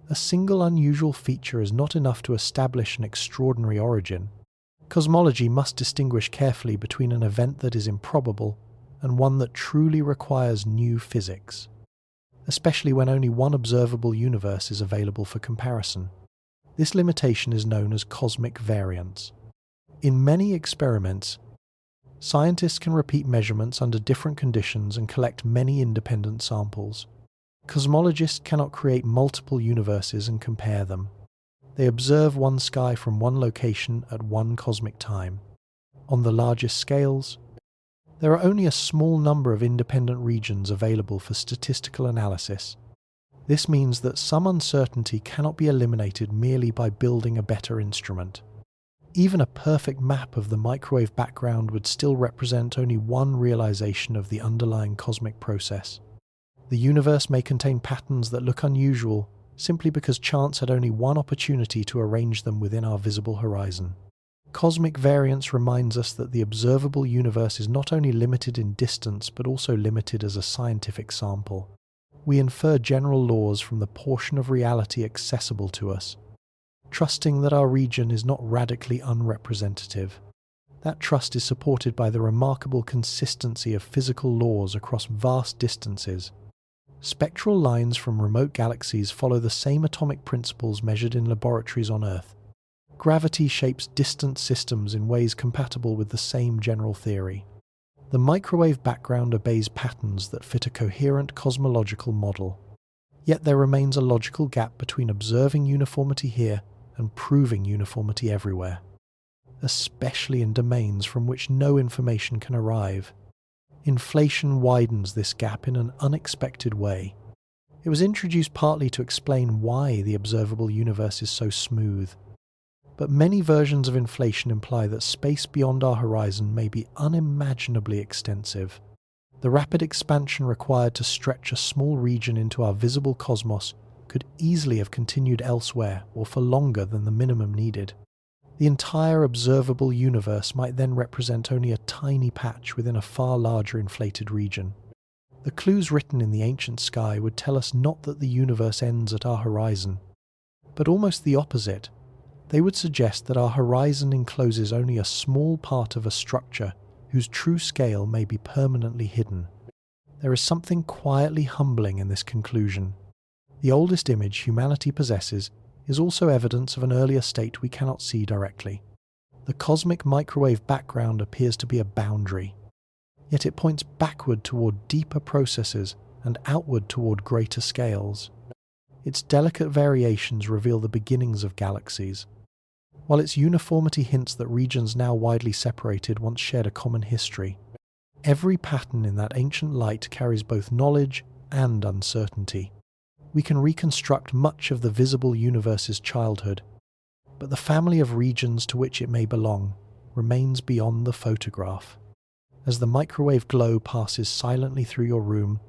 A single unusual feature is not enough to establish an extraordinary origin. Cosmology must distinguish carefully between an event that is improbable and one that truly requires new physics, especially when only one observable universe is available for comparison. This limitation is known as cosmic variance. In many experiments, scientists can repeat measurements under different conditions and collect many independent samples. Cosmologists cannot create multiple universes and compare them. They observe one sky from one location at one cosmic time. On the largest scales, there are only a small number of independent regions available for statistical analysis. This means that some uncertainty cannot be eliminated merely by building a better instrument. Even a perfect map of the microwave background would still represent only one realization of the underlying cosmic process. The universe may contain patterns that look unusual simply because chance had only one opportunity to arrange them within our visible horizon. Cosmic variance reminds us that the observable universe is not only limited in distance but also limited as a scientific sample. We infer general laws from the portion of reality accessible to us, trusting that our region is not radically unrepresentative. That trust is supported by the remarkable consistency of physical laws across vast distances. Spectral lines from remote galaxies follow the same atomic principles measured in laboratories on Earth. Gravity shapes distant systems in ways compatible with the same general theory. The microwave background obeys patterns that fit a coherent cosmological model. Yet there remains a logical gap between observing uniformity here and proving uniformity everywhere, especially in domains from which no information can arrive. Inflation widens this gap in an unexpected way. It was introduced partly to explain why the observable universe is so smooth. But many versions of inflation imply that space beyond our horizon may be unimaginably extensive. The rapid expansion required to stretch a small region into our visible cosmos could easily have continued elsewhere or for longer than the minimum needed. The entire observable universe might then represent only a tiny patch within a far larger inflated region. The clues written in the ancient sky would tell us not that the universe ends at our horizon, but almost the opposite. They would suggest that our horizon encloses only a small part of a structure whose true scale may be permanently hidden. There is something quietly humbling in this conclusion. The oldest image humanity possesses is also evidence of an earlier state we cannot see directly. The cosmic microwave background appears to be a boundary, yet it points backward toward deeper processes and outward toward greater scales. Its delicate variations reveal the beginnings of galaxies, while its uniformity hints that regions now widely separated once shared a common history. Every pattern in that ancient light carries both knowledge and uncertainty. We can reconstruct much of the visible universe's childhood, but the family of regions to which it may belong remains beyond the photograph. As the microwave glow passes silently through your room,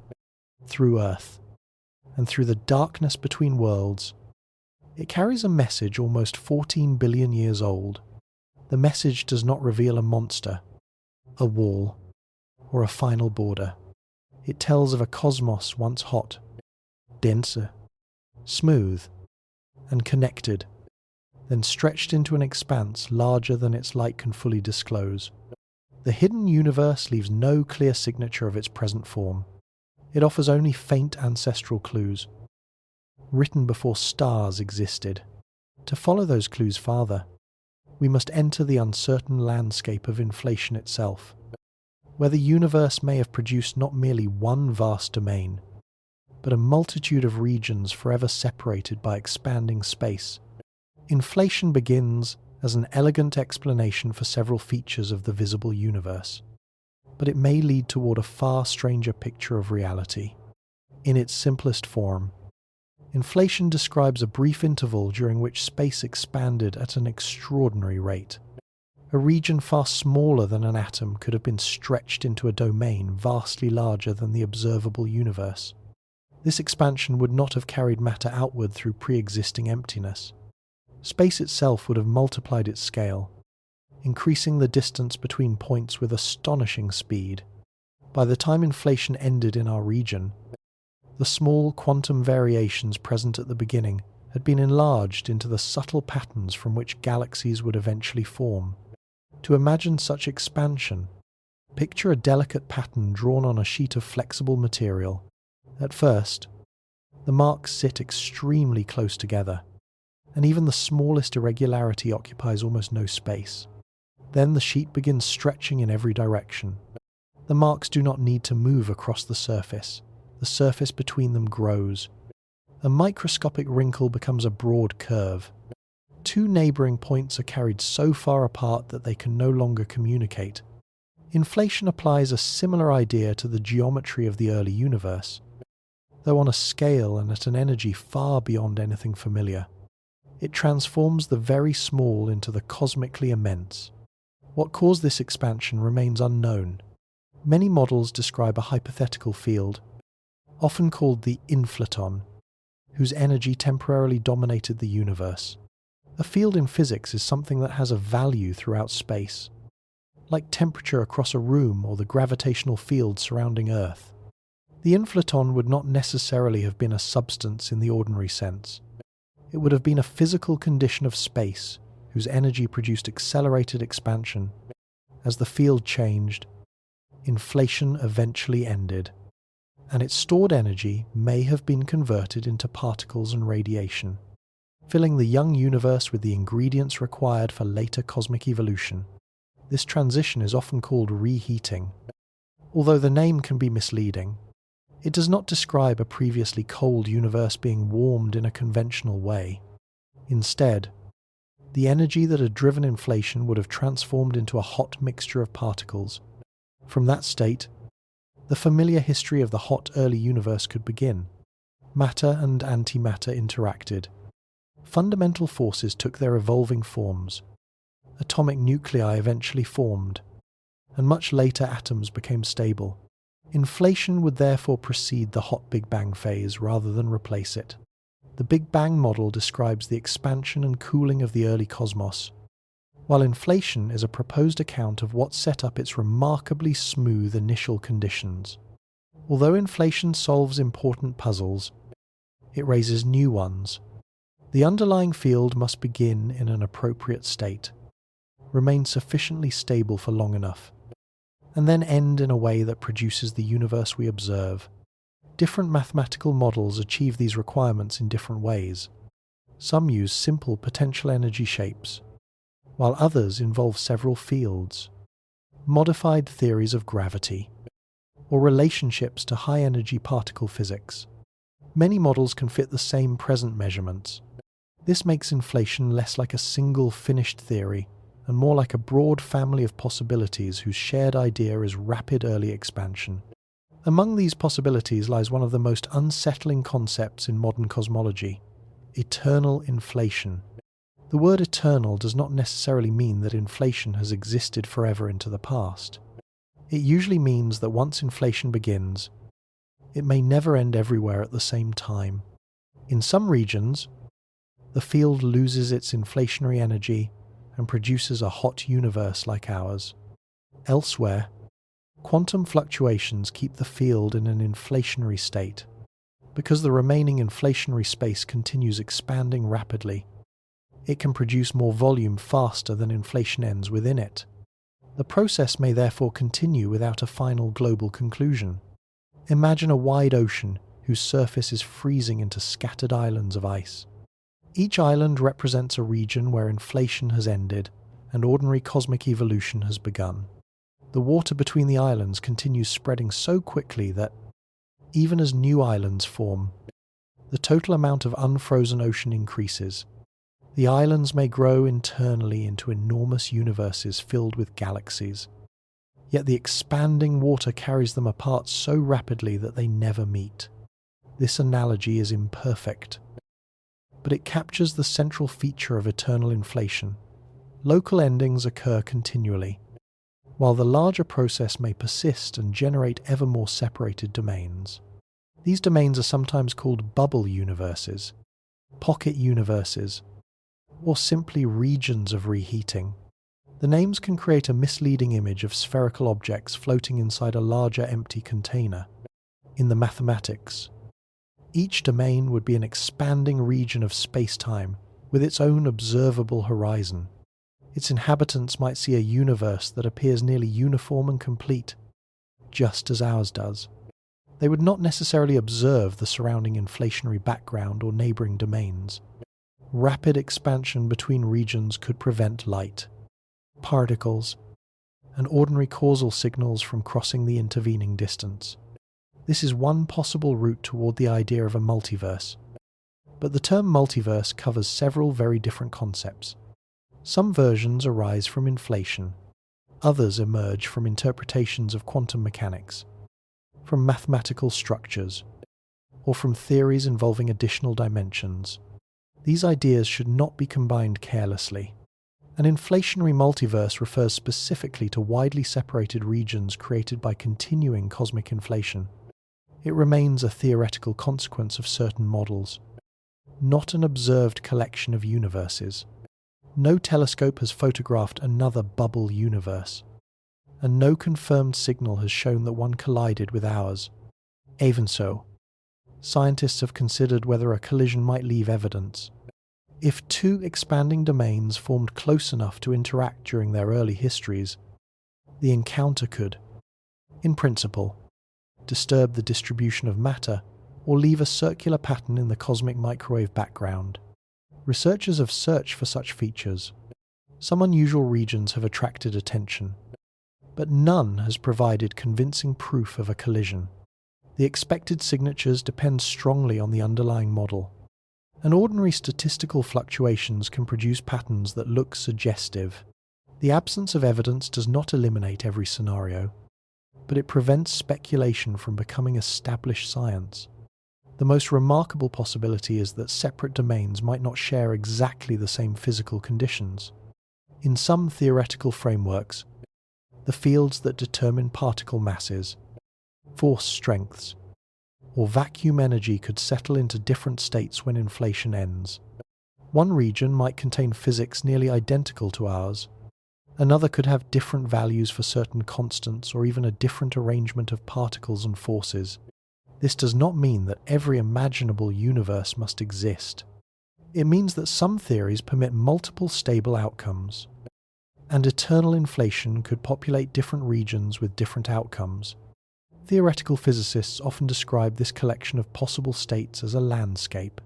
through Earth, and through the darkness between worlds, it carries a message almost 14 billion years old. The message does not reveal a monster, a wall, or a final border. It tells of a cosmos once hot, denser, smooth, and connected, then stretched into an expanse larger than its light can fully disclose. The hidden universe leaves no clear signature of its present form. It offers only faint ancestral clues, written before stars existed. To follow those clues farther, we must enter the uncertain landscape of inflation itself, where the universe may have produced not merely one vast domain, but a multitude of regions forever separated by expanding space. Inflation begins as an elegant explanation for several features of the visible universe, but it may lead toward a far stranger picture of reality. In its simplest form, inflation describes a brief interval during which space expanded at an extraordinary rate. A region far smaller than an atom could have been stretched into a domain vastly larger than the observable universe. This expansion would not have carried matter outward through pre-existing emptiness. Space itself would have multiplied its scale, increasing the distance between points with astonishing speed. By the time inflation ended in our region, the small quantum variations present at the beginning had been enlarged into the subtle patterns from which galaxies would eventually form. To imagine such expansion, picture a delicate pattern drawn on a sheet of flexible material. At first, the marks sit extremely close together, and even the smallest irregularity occupies almost no space. Then the sheet begins stretching in every direction. The marks do not need to move across the surface between them grows. A microscopic wrinkle becomes a broad curve. Two neighbouring points are carried so far apart that they can no longer communicate. Inflation applies a similar idea to the geometry of the early universe, though on a scale and at an energy far beyond anything familiar. It transforms the very small into the cosmically immense. What caused this expansion remains unknown. Many models describe a hypothetical field, often called the inflaton, whose energy temporarily dominated the universe. A field in physics is something that has a value throughout space, like temperature across a room or the gravitational field surrounding Earth. The inflaton would not necessarily have been a substance in the ordinary sense. It would have been a physical condition of space whose energy produced accelerated expansion. As the field changed, inflation eventually ended, and its stored energy may have been converted into particles and radiation, filling the young universe with the ingredients required for later cosmic evolution. This transition is often called reheating. Although the name can be misleading, it does not describe a previously cold universe being warmed in a conventional way. Instead, the energy that had driven inflation would have transformed into a hot mixture of particles. From that state, the familiar history of the hot early universe could begin. Matter and antimatter interacted. Fundamental forces took their evolving forms. Atomic nuclei eventually formed, and much later atoms became stable. Inflation would therefore precede the hot Big Bang phase rather than replace it. The Big Bang model describes the expansion and cooling of the early cosmos, while inflation is a proposed account of what set up its remarkably smooth initial conditions. Although inflation solves important puzzles, it raises new ones. The underlying field must begin in an appropriate state, remain sufficiently stable for long enough, and then end in a way that produces the universe we observe. Different mathematical models achieve these requirements in different ways. Some use simple potential energy shapes, while others involve several fields, modified theories of gravity, or relationships to high-energy particle physics. Many models can fit the same present measurements. This makes inflation less like a single finished theory and more like a broad family of possibilities whose shared idea is rapid early expansion. Among these possibilities lies one of the most unsettling concepts in modern cosmology: eternal inflation. The word eternal does not necessarily mean that inflation has existed forever into the past. It usually means that once inflation begins, it may never end everywhere at the same time. In some regions, the field loses its inflationary energy and produces a hot universe like ours. Elsewhere, quantum fluctuations keep the field in an inflationary state. Because the remaining inflationary space continues expanding rapidly, it can produce more volume faster than inflation ends within it. The process may therefore continue without a final global conclusion. Imagine a wide ocean whose surface is freezing into scattered islands of ice. Each island represents a region where inflation has ended and ordinary cosmic evolution has begun. The water between the islands continues spreading so quickly that, even as new islands form, the total amount of unfrozen ocean increases. The islands may grow internally into enormous universes filled with galaxies, yet the expanding water carries them apart so rapidly that they never meet. This analogy is imperfect, but it captures the central feature of eternal inflation. Local endings occur continually, while the larger process may persist and generate ever more separated domains. These domains are sometimes called bubble universes, pocket universes, or simply regions of reheating. The names can create a misleading image of spherical objects floating inside a larger empty container. In the mathematics, each domain would be an expanding region of space-time with its own observable horizon. Its inhabitants might see a universe that appears nearly uniform and complete, just as ours does. They would not necessarily observe the surrounding inflationary background or neighbouring domains. Rapid expansion between regions could prevent light, particles, and ordinary causal signals from crossing the intervening distance. This is one possible route toward the idea of a multiverse. But the term multiverse covers several very different concepts. Some versions arise from inflation, others emerge from interpretations of quantum mechanics, from mathematical structures, or from theories involving additional dimensions. These ideas should not be combined carelessly. An inflationary multiverse refers specifically to widely separated regions created by continuing cosmic inflation. It remains a theoretical consequence of certain models, not an observed collection of universes. No telescope has photographed another bubble universe, and no confirmed signal has shown that one collided with ours. Even so, scientists have considered whether a collision might leave evidence. If two expanding domains formed close enough to interact during their early histories, the encounter could, in principle, disturb the distribution of matter or leave a circular pattern in the cosmic microwave background. Researchers have searched for such features. Some unusual regions have attracted attention, but none has provided convincing proof of a collision. The expected signatures depend strongly on the underlying model, and ordinary statistical fluctuations can produce patterns that look suggestive. The absence of evidence does not eliminate every scenario, but it prevents speculation from becoming established science. The most remarkable possibility is that separate domains might not share exactly the same physical conditions. In some theoretical frameworks, the fields that determine particle masses, force strengths, or vacuum energy could settle into different states when inflation ends. One region might contain physics nearly identical to ours. Another could have different values for certain constants or even a different arrangement of particles and forces. This does not mean that every imaginable universe must exist. It means that some theories permit multiple stable outcomes, and eternal inflation could populate different regions with different outcomes. Theoretical physicists often describe this collection of possible states as a landscape.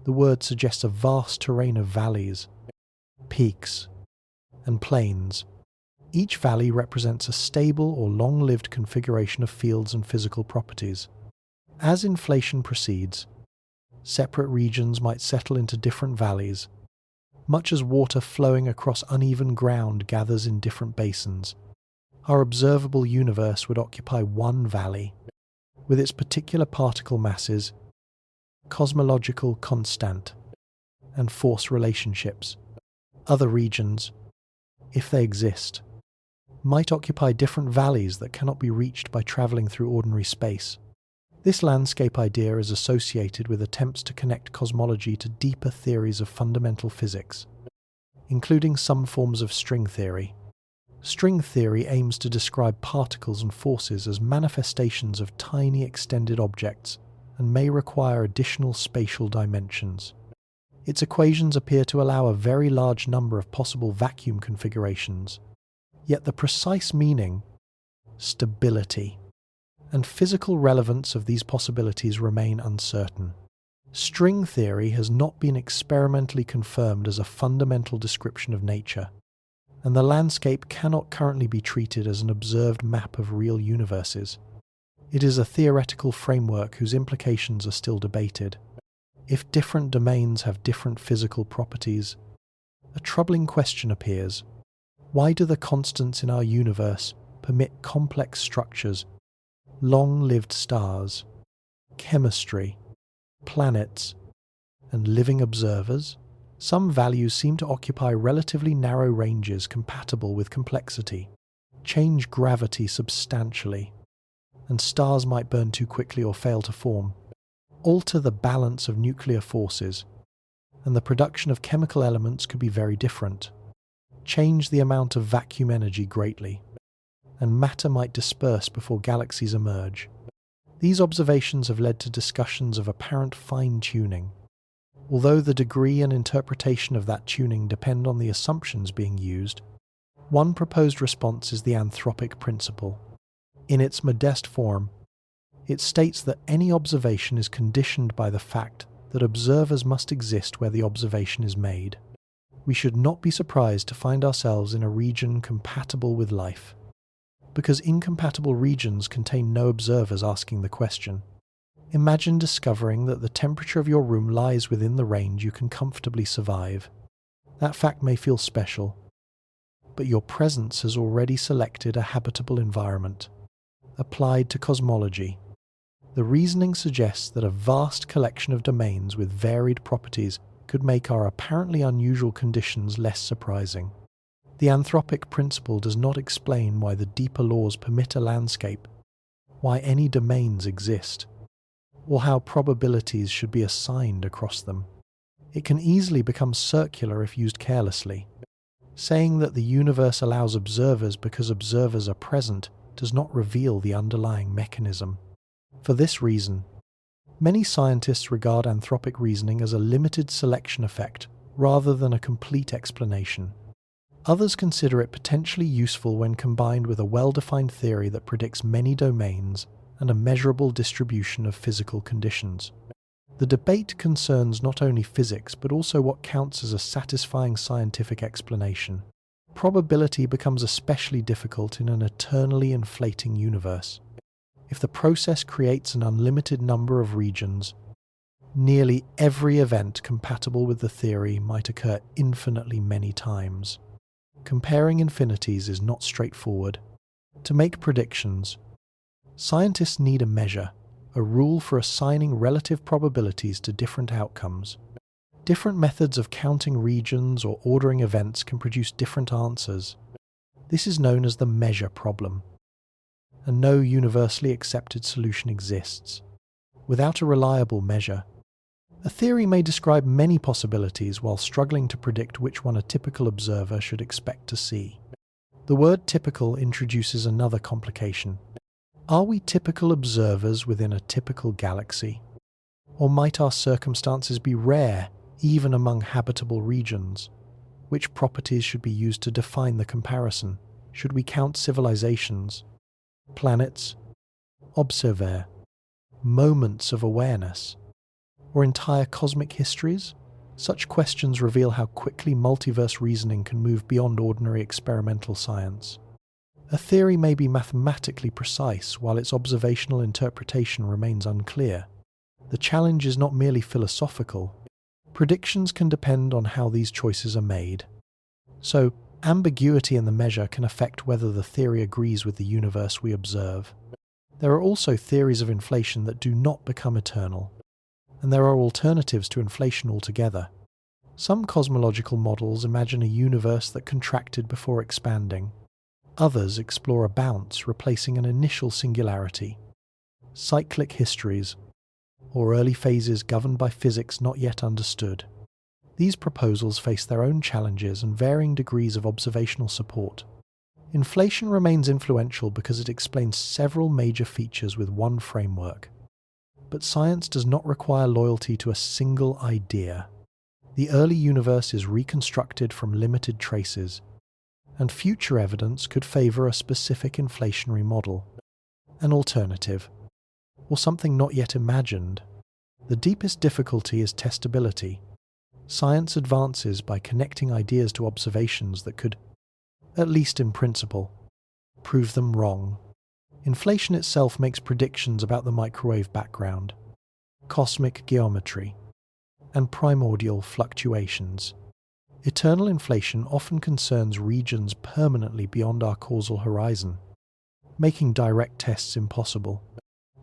The word suggests a vast terrain of valleys, peaks, and plains. Each valley represents a stable or long-lived configuration of fields and physical properties. As inflation proceeds, separate regions might settle into different valleys, much as water flowing across uneven ground gathers in different basins. Our observable universe would occupy one valley, with its particular particle masses, cosmological constant, and force relationships. Other regions, if they exist, might occupy different valleys that cannot be reached by travelling through ordinary space. This landscape idea is associated with attempts to connect cosmology to deeper theories of fundamental physics, including some forms of string theory. String theory aims to describe particles and forces as manifestations of tiny extended objects and may require additional spatial dimensions. Its equations appear to allow a very large number of possible vacuum configurations, yet the precise meaning, stability, and physical relevance of these possibilities remain uncertain. String theory has not been experimentally confirmed as a fundamental description of nature, and the landscape cannot currently be treated as an observed map of real universes. It is a theoretical framework whose implications are still debated. If different domains have different physical properties, a troubling question appears. Why do the constants in our universe permit complex structures, long-lived stars, chemistry, planets, and living observers? Some values seem to occupy relatively narrow ranges compatible with complexity, change gravity substantially, and stars might burn too quickly or fail to form, alter the balance of nuclear forces, and the production of chemical elements could be very different, change the amount of vacuum energy greatly, and matter might disperse before galaxies emerge. These observations have led to discussions of apparent fine-tuning. Although the degree and interpretation of that tuning depend on the assumptions being used, one proposed response is the anthropic principle. In its modest form, it states that any observation is conditioned by the fact that observers must exist where the observation is made. We should not be surprised to find ourselves in a region compatible with life, because incompatible regions contain no observers asking the question. Imagine discovering that the temperature of your room lies within the range you can comfortably survive. That fact may feel special, but your presence has already selected a habitable environment. Applied to cosmology, the reasoning suggests that a vast collection of domains with varied properties could make our apparently unusual conditions less surprising. The anthropic principle does not explain why the deeper laws permit a landscape, why any domains exist, or how probabilities should be assigned across them. It can easily become circular if used carelessly. Saying that the universe allows observers because observers are present does not reveal the underlying mechanism. For this reason, many scientists regard anthropic reasoning as a limited selection effect rather than a complete explanation. Others consider it potentially useful when combined with a well-defined theory that predicts many domains and a measurable distribution of physical conditions. The debate concerns not only physics but also what counts as a satisfying scientific explanation. Probability becomes especially difficult in an eternally inflating universe. If the process creates an unlimited number of regions, nearly every event compatible with the theory might occur infinitely many times. Comparing infinities is not straightforward. To make predictions, scientists need a measure, a rule for assigning relative probabilities to different outcomes. Different methods of counting regions or ordering events can produce different answers. This is known as the measure problem, and no universally accepted solution exists. Without a reliable measure, a theory may describe many possibilities while struggling to predict which one a typical observer should expect to see. The word typical introduces another complication. Are we typical observers within a typical galaxy? Or might our circumstances be rare, even among habitable regions? Which properties should be used to define the comparison? Should we count civilizations, planets, observer, moments of awareness, or entire cosmic histories? Such questions reveal how quickly multiverse reasoning can move beyond ordinary experimental science. A theory may be mathematically precise while its observational interpretation remains unclear. The challenge is not merely philosophical. Predictions can depend on how these choices are made. So, ambiguity in the measure can affect whether the theory agrees with the universe we observe. There are also theories of inflation that do not become eternal, and there are alternatives to inflation altogether. Some cosmological models imagine a universe that contracted before expanding. Others explore a bounce replacing an initial singularity. Cyclic histories, or early phases governed by physics not yet understood. These proposals face their own challenges and varying degrees of observational support. Inflation remains influential because it explains several major features with one framework. But science does not require loyalty to a single idea. The early universe is reconstructed from limited traces, and future evidence could favor a specific inflationary model, an alternative, or something not yet imagined. The deepest difficulty is testability. Science advances by connecting ideas to observations that could, at least in principle, prove them wrong. Inflation itself makes predictions about the microwave background, cosmic geometry, and primordial fluctuations. Eternal inflation often concerns regions permanently beyond our causal horizon, making direct tests impossible.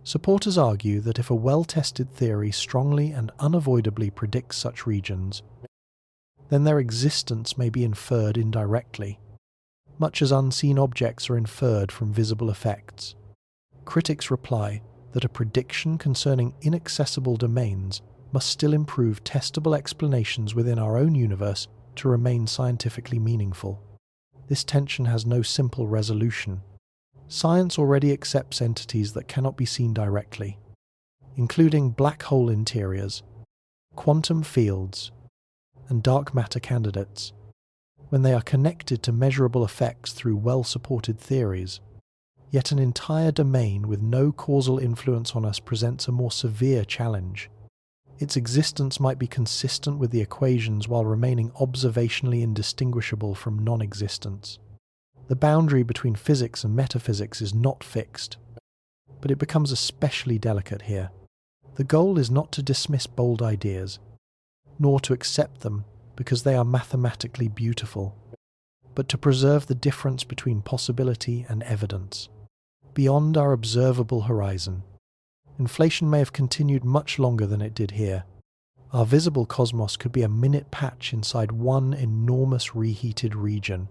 Supporters argue that if a well-tested theory strongly and unavoidably predicts such regions, then their existence may be inferred indirectly, much as unseen objects are inferred from visible effects. Critics reply that a prediction concerning inaccessible domains must still improve testable explanations within our own universe to remain scientifically meaningful. This tension has no simple resolution. Science already accepts entities that cannot be seen directly, including black hole interiors, quantum fields, and dark matter candidates, when they are connected to measurable effects through well-supported theories. Yet an entire domain with no causal influence on us presents a more severe challenge. Its existence might be consistent with the equations while remaining observationally indistinguishable from non-existence. The boundary between physics and metaphysics is not fixed, but it becomes especially delicate here. The goal is not to dismiss bold ideas, nor to accept them because they are mathematically beautiful, but to preserve the difference between possibility and evidence. Beyond our observable horizon, inflation may have continued much longer than it did here. Our visible cosmos could be a minute patch inside one enormous reheated region,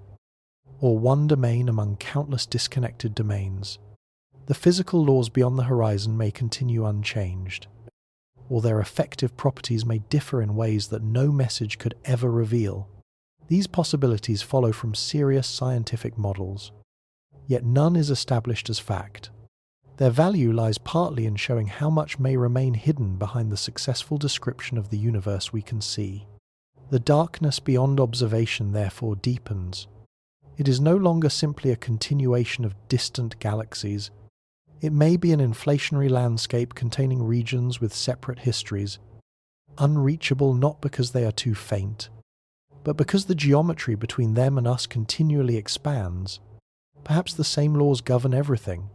or one domain among countless disconnected domains. The physical laws beyond the horizon may continue unchanged. or their effective properties may differ in ways that no message could ever reveal. These possibilities follow from serious scientific models, yet none is established as fact. Their value lies partly in showing how much may remain hidden behind the successful description of the universe we can see. The darkness beyond observation therefore deepens. It is no longer simply a continuation of distant galaxies. It may be an inflationary landscape containing regions with separate histories, unreachable not because they are too faint, but because the geometry between them and us continually expands. Perhaps the same laws govern everything.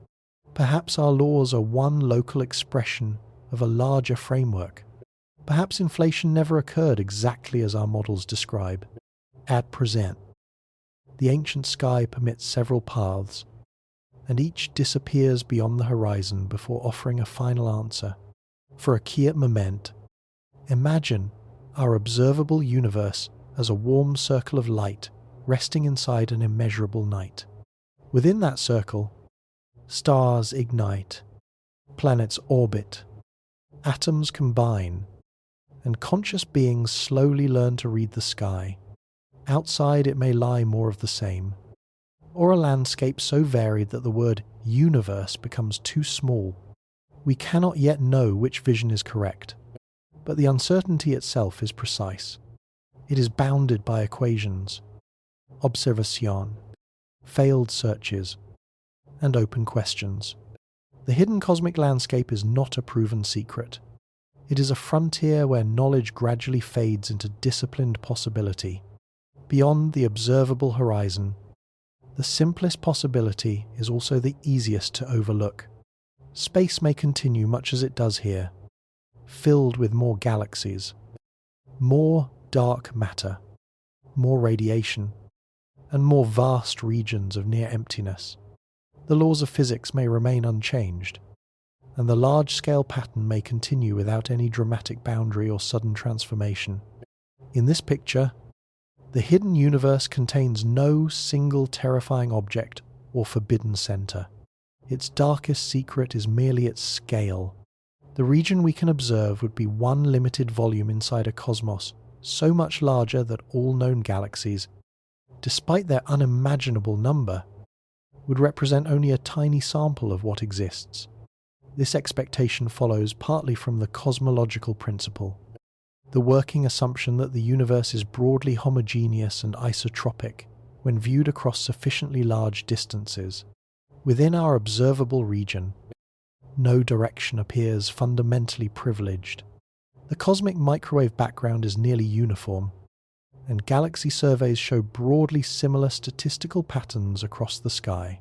Perhaps our laws are one local expression of a larger framework. Perhaps inflation never occurred exactly as our models describe. At present, the ancient sky permits several paths, and each disappears beyond the horizon before offering a final answer. For a quiet moment, imagine our observable universe as a warm circle of light resting inside an immeasurable night. Within that circle, stars ignite, planets orbit, atoms combine, and conscious beings slowly learn to read the sky. Outside it may lie more of the same, or a landscape so varied that the word universe becomes too small. We cannot yet know which vision is correct, but the uncertainty itself is precise. It is bounded by equations, observation, failed searches, and open questions. The hidden cosmic landscape is not a proven secret. It is a frontier where knowledge gradually fades into disciplined possibility. Beyond the observable horizon, the simplest possibility is also the easiest to overlook. Space may continue much as it does here, filled with more galaxies, more dark matter, more radiation, and more vast regions of near emptiness. The laws of physics may remain unchanged, and the large-scale pattern may continue without any dramatic boundary or sudden transformation. In this picture, the hidden universe contains no single terrifying object or forbidden center. Its darkest secret is merely its scale. The region we can observe would be one limited volume inside a cosmos so much larger that all known galaxies, despite their unimaginable number, would represent only a tiny sample of what exists. This expectation follows partly from the cosmological principle, the working assumption that the universe is broadly homogeneous and isotropic when viewed across sufficiently large distances. Within our observable region, no direction appears fundamentally privileged. The cosmic microwave background is nearly uniform, and galaxy surveys show broadly similar statistical patterns across the sky.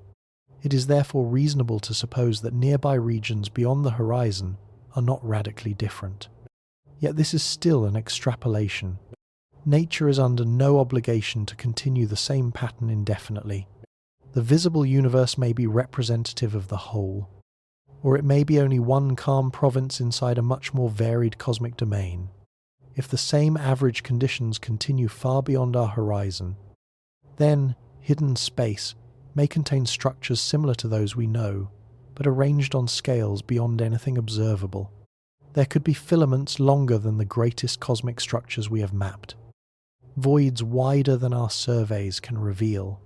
It is therefore reasonable to suppose that nearby regions beyond the horizon are not radically different. Yet this is still an extrapolation. Nature is under no obligation to continue the same pattern indefinitely. The visible universe may be representative of the whole, or it may be only one calm province inside a much more varied cosmic domain. If the same average conditions continue far beyond our horizon, then hidden space may contain structures similar to those we know, but arranged on scales beyond anything observable. There could be filaments longer than the greatest cosmic structures we have mapped, voids wider than our surveys can reveal,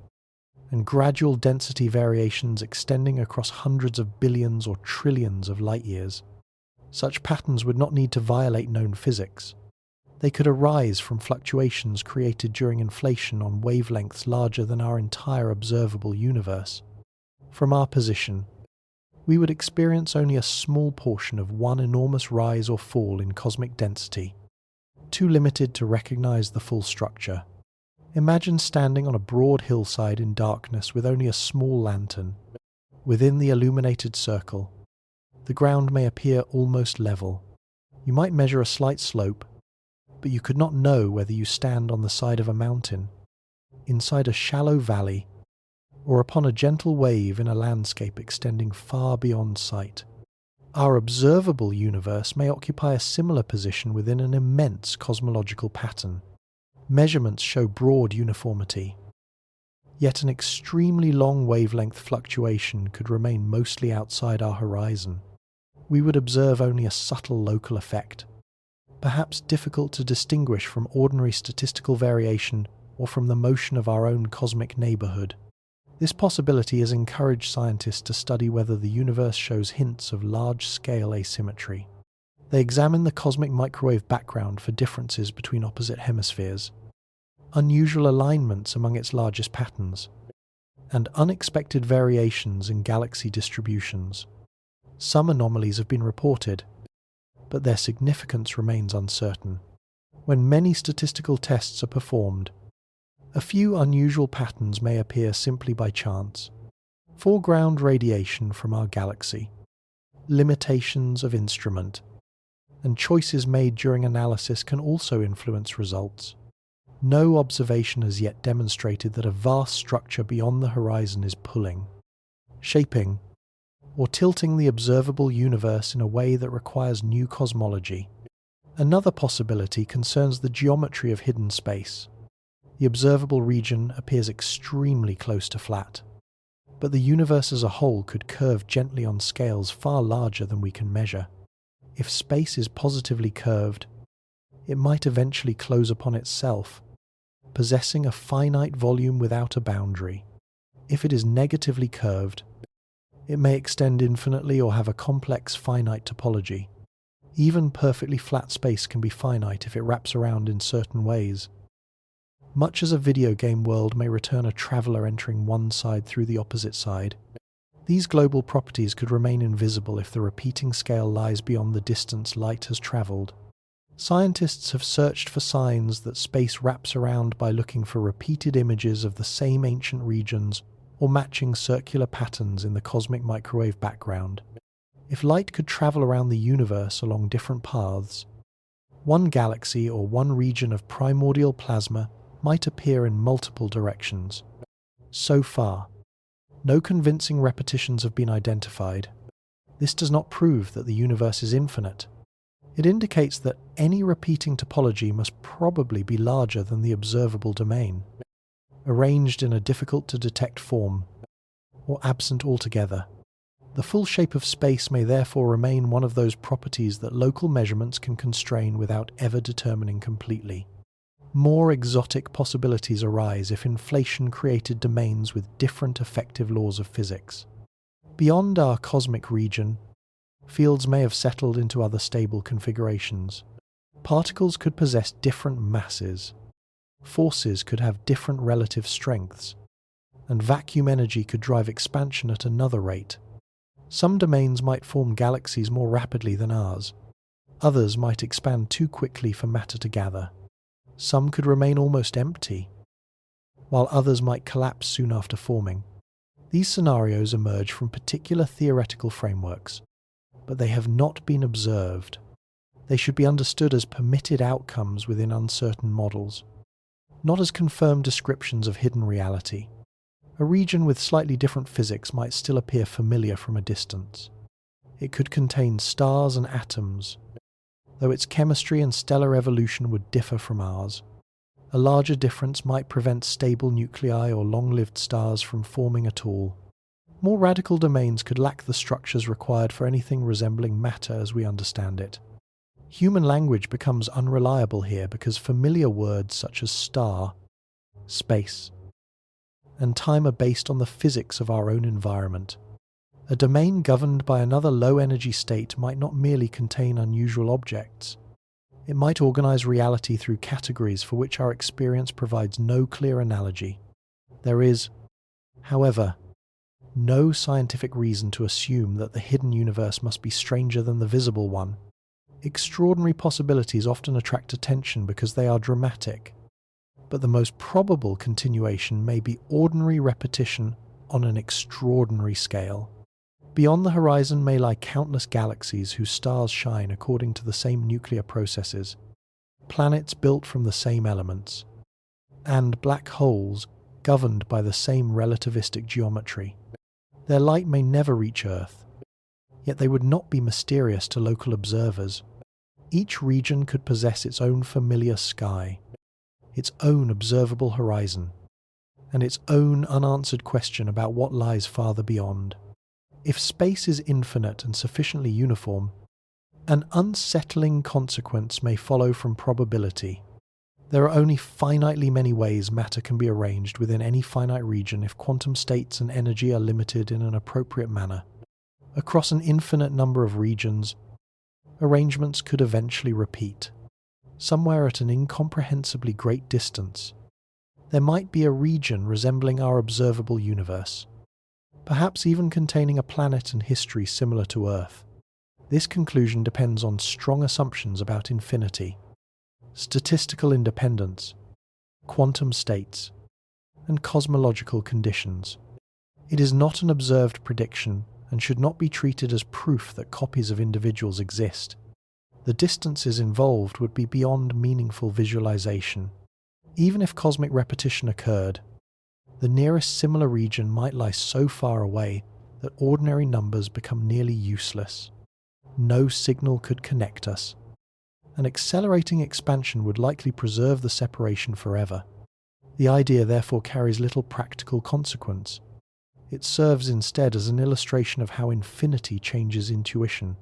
and gradual density variations extending across hundreds of billions or trillions of light years. Such patterns would not need to violate known physics. They could arise from fluctuations created during inflation on wavelengths larger than our entire observable universe. From our position, we would experience only a small portion of one enormous rise or fall in cosmic density, too limited to recognize the full structure. Imagine standing on a broad hillside in darkness with only a small lantern. Within the illuminated circle, the ground may appear almost level. You might measure a slight slope, but you could not know whether you stand on the side of a mountain, inside a shallow valley, or upon a gentle wave in a landscape extending far beyond sight. Our observable universe may occupy a similar position within an immense cosmological pattern. Measurements show broad uniformity, yet an extremely long wavelength fluctuation could remain mostly outside our horizon. we would observe only a subtle local effect, perhaps difficult to distinguish from ordinary statistical variation or from the motion of our own cosmic neighbourhood. This possibility has encouraged scientists to study whether the universe shows hints of large-scale asymmetry. They examine the cosmic microwave background for differences between opposite hemispheres, unusual alignments among its largest patterns, and unexpected variations in galaxy distributions. Some anomalies have been reported, but their significance remains uncertain. When many statistical tests are performed, a few unusual patterns may appear simply by chance. Foreground radiation from our galaxy, limitations of instrument, and choices made during analysis can also influence results. No observation has yet demonstrated that a vast structure beyond the horizon is pulling, shaping, or tilting the observable universe in a way that requires new cosmology. Another possibility concerns the geometry of hidden space. The observable region appears extremely close to flat, but the universe as a whole could curve gently on scales far larger than we can measure. If space is positively curved, it might eventually close upon itself, possessing a finite volume without a boundary. If it is negatively curved, it may extend infinitely or have a complex finite topology. Even perfectly flat space can be finite if it wraps around in certain ways. Much as a video game world may return a traveller entering one side through the opposite side, these global properties could remain invisible if the repeating scale lies beyond the distance light has travelled. Scientists have searched for signs that space wraps around by looking for repeated images of the same ancient regions or matching circular patterns in the cosmic microwave background. If light could travel around the universe along different paths, one galaxy or one region of primordial plasma might appear in multiple directions. So far, no convincing repetitions have been identified. This does not prove that the universe is infinite. It indicates that any repeating topology must probably be larger than the observable domain, arranged in a difficult-to-detect form, or absent altogether. The full shape of space may therefore remain one of those properties that local measurements can constrain without ever determining completely. More exotic possibilities arise if inflation created domains with different effective laws of physics. Beyond our cosmic region, fields may have settled into other stable configurations. Particles could possess different masses, forces could have different relative strengths, and vacuum energy could drive expansion at another rate. Some domains might form galaxies more rapidly than ours. Others might expand too quickly for matter to gather. Some could remain almost empty, while others might collapse soon after forming. These scenarios emerge from particular theoretical frameworks, but they have not been observed. They should be understood as permitted outcomes within uncertain models, not as confirmed descriptions of hidden reality. A region with slightly different physics might still appear familiar from a distance. It could contain stars and atoms, though its chemistry and stellar evolution would differ from ours. A larger difference might prevent stable nuclei or long-lived stars from forming at all. More radical domains could lack the structures required for anything resembling matter as we understand it. Human language becomes unreliable here because familiar words such as star, space, and time are based on the physics of our own environment. A domain governed by another low-energy state might not merely contain unusual objects. It might organize reality through categories for which our experience provides no clear analogy. There is, however, no scientific reason to assume that the hidden universe must be stranger than the visible one. Extraordinary possibilities often attract attention because they are dramatic, but the most probable continuation may be ordinary repetition on an extraordinary scale. Beyond the horizon may lie countless galaxies whose stars shine according to the same nuclear processes, planets built from the same elements, and black holes governed by the same relativistic geometry. Their light may never reach Earth, yet they would not be mysterious to local observers. Each region could possess its own familiar sky, its own observable horizon, and its own unanswered question about what lies farther beyond. If space is infinite and sufficiently uniform, an unsettling consequence may follow from probability. There are only finitely many ways matter can be arranged within any finite region if quantum states and energy are limited in an appropriate manner. Across an infinite number of regions, arrangements could eventually repeat. Somewhere at an incomprehensibly great distance, there might be a region resembling our observable universe, perhaps even containing a planet and history similar to Earth. This conclusion depends on strong assumptions about infinity, statistical independence, quantum states, and cosmological conditions. It is not an observed prediction and should not be treated as proof that copies of individuals exist. The distances involved would be beyond meaningful visualization. Even if cosmic repetition occurred, the nearest similar region might lie so far away that ordinary numbers become nearly useless. No signal could connect us. An accelerating expansion would likely preserve the separation forever. The idea therefore carries little practical consequence. It serves instead as an illustration of how infinity changes intuition.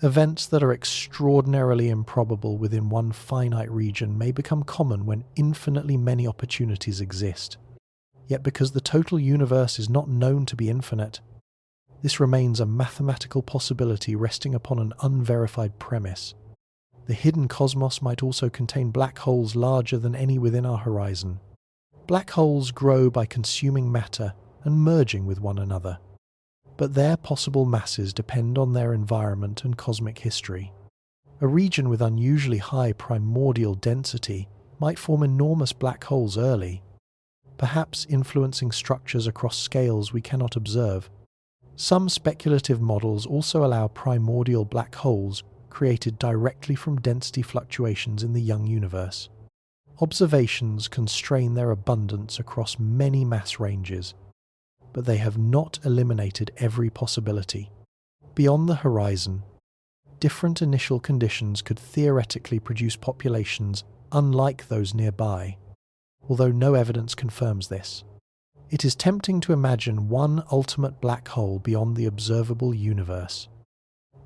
Events that are extraordinarily improbable within one finite region may become common when infinitely many opportunities exist. Yet because the total universe is not known to be infinite, this remains a mathematical possibility resting upon an unverified premise. The hidden cosmos might also contain black holes larger than any within our horizon. Black holes grow by consuming matter and merging with one another, but their possible masses depend on their environment and cosmic history. A region with unusually high primordial density might form enormous black holes early, perhaps influencing structures across scales we cannot observe. Some speculative models also allow primordial black holes created directly from density fluctuations in the young universe. Observations constrain their abundance across many mass ranges, but they have not eliminated every possibility. Beyond the horizon, different initial conditions could theoretically produce populations unlike those nearby, although no evidence confirms this. It is tempting to imagine one ultimate black hole beyond the observable universe,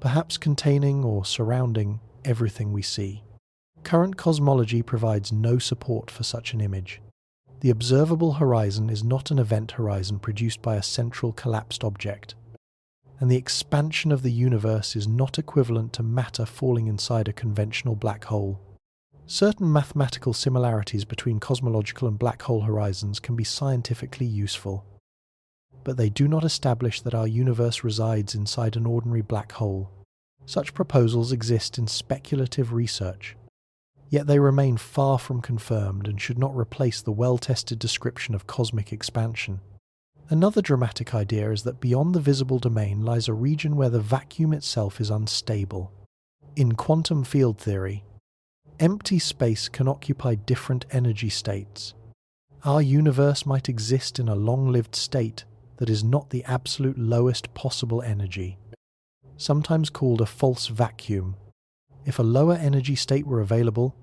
perhaps containing or surrounding everything we see. Current cosmology provides no support for such an image. The observable horizon is not an event horizon produced by a central collapsed object, and the expansion of the universe is not equivalent to matter falling inside a conventional black hole. Certain mathematical similarities between cosmological and black hole horizons can be scientifically useful, but they do not establish that our universe resides inside an ordinary black hole. Such proposals exist in speculative research, yet they remain far from confirmed and should not replace the well-tested description of cosmic expansion. Another dramatic idea is that beyond the visible domain lies a region where the vacuum itself is unstable. In quantum field theory, empty space can occupy different energy states. Our universe might exist in a long-lived state that is not the absolute lowest possible energy, sometimes called a false vacuum. If a lower energy state were available,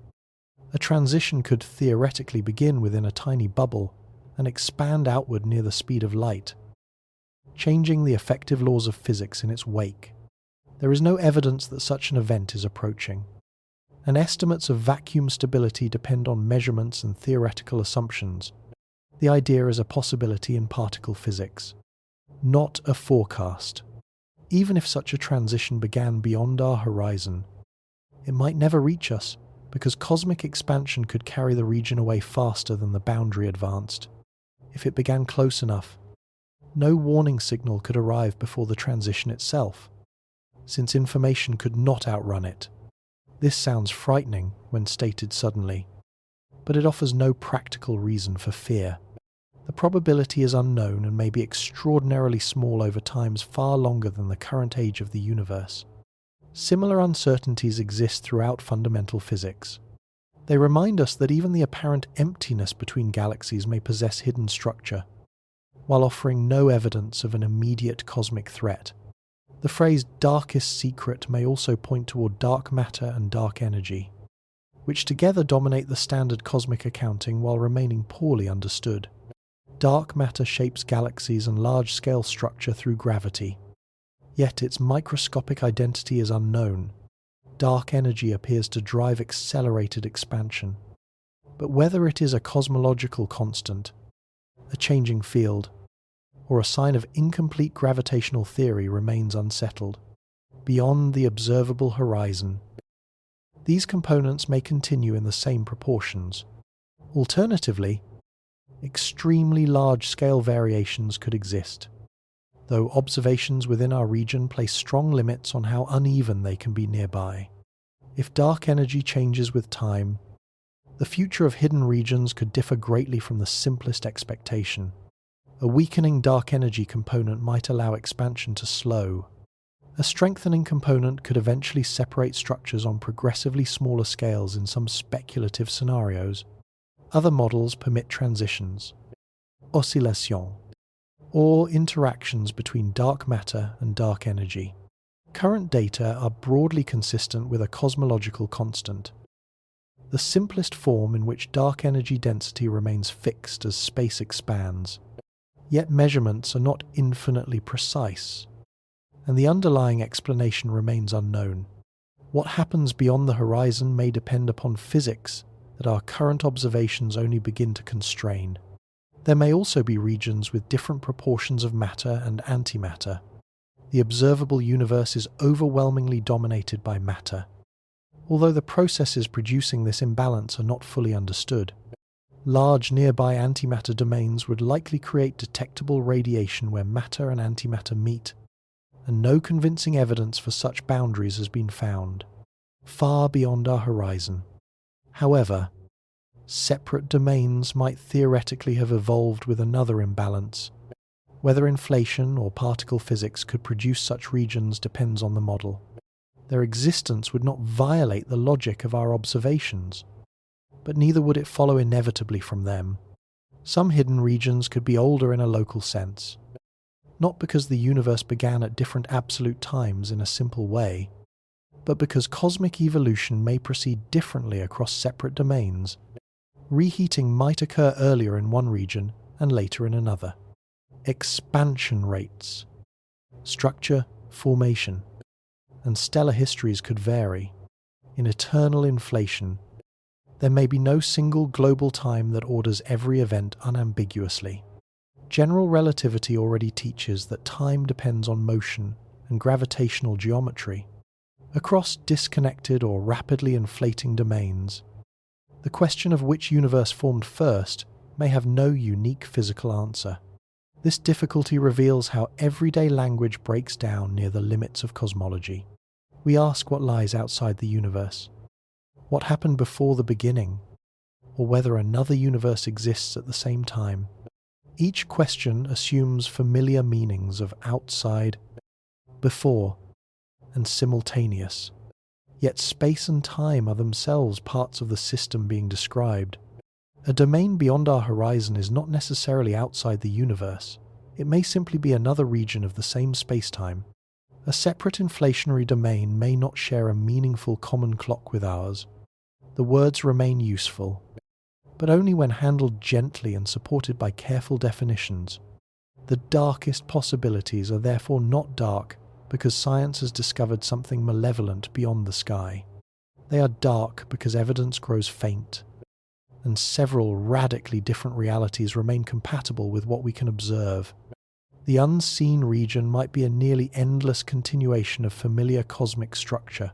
a transition could theoretically begin within a tiny bubble and expand outward near the speed of light, changing the effective laws of physics in its wake. There is no evidence that such an event is approaching, and estimates of vacuum stability depend on measurements and theoretical assumptions. The idea is a possibility in particle physics, not a forecast. Even if such a transition began beyond our horizon, it might never reach us, because cosmic expansion could carry the region away faster than the boundary advanced. If it began close enough, no warning signal could arrive before the transition itself, since information could not outrun it. This sounds frightening when stated suddenly, but it offers no practical reason for fear. The probability is unknown and may be extraordinarily small over times far longer than the current age of the universe. Similar uncertainties exist throughout fundamental physics. They remind us that even the apparent emptiness between galaxies may possess hidden structure, while offering no evidence of an immediate cosmic threat. The phrase darkest secret may also point toward dark matter and dark energy, which together dominate the standard cosmic accounting while remaining poorly understood. Dark matter shapes galaxies and large-scale structure through gravity, Yet its microscopic identity is unknown. Dark energy appears to drive accelerated expansion. But whether it is a cosmological constant, a changing field, or a sign of incomplete gravitational theory remains unsettled. Beyond the observable horizon, these components may continue in the same proportions. Alternatively, extremely large-scale variations could exist, though observations within our region place strong limits on how uneven they can be nearby. If dark energy changes with time, the future of hidden regions could differ greatly from the simplest expectation. A weakening dark energy component might allow expansion to slow. A strengthening component could eventually separate structures on progressively smaller scales in some speculative scenarios. Other models permit transitions, oscillation, or interactions between dark matter and dark energy. Current data are broadly consistent with a cosmological constant, the simplest form in which dark energy density remains fixed as space expands. Yet measurements are not infinitely precise, and the underlying explanation remains unknown. What happens beyond the horizon may depend upon physics that our current observations only begin to constrain. There may also be regions with different proportions of matter and antimatter. The observable universe is overwhelmingly dominated by matter, although the processes producing this imbalance are not fully understood. Large nearby antimatter domains would likely create detectable radiation where matter and antimatter meet, and no convincing evidence for such boundaries has been found, far beyond our horizon. However, separate domains might theoretically have evolved with another imbalance. Whether inflation or particle physics could produce such regions depends on the model. Their existence would not violate the logic of our observations, but neither would it follow inevitably from them. Some hidden regions could be older in a local sense, not because the universe began at different absolute times in a simple way, but because cosmic evolution may proceed differently across separate domains. Reheating might occur earlier in one region and later in another. Expansion rates, structure, formation, and stellar histories could vary. In eternal inflation, there may be no single global time that orders every event unambiguously. General relativity already teaches that time depends on motion and gravitational geometry. Across disconnected or rapidly inflating domains, the question of which universe formed first may have no unique physical answer. This difficulty reveals how everyday language breaks down near the limits of cosmology. We ask what lies outside the universe, what happened before the beginning, or whether another universe exists at the same time. Each question assumes familiar meanings of outside, before, and simultaneous. Yet space and time are themselves parts of the system being described. A domain beyond our horizon is not necessarily outside the universe. It may simply be another region of the same space-time. A separate inflationary domain may not share a meaningful common clock with ours. The words remain useful, but only when handled gently and supported by careful definitions. The darkest possibilities are therefore not dark because science has discovered something malevolent beyond the sky. They are dark because evidence grows faint, and several radically different realities remain compatible with what we can observe. The unseen region might be a nearly endless continuation of familiar cosmic structure.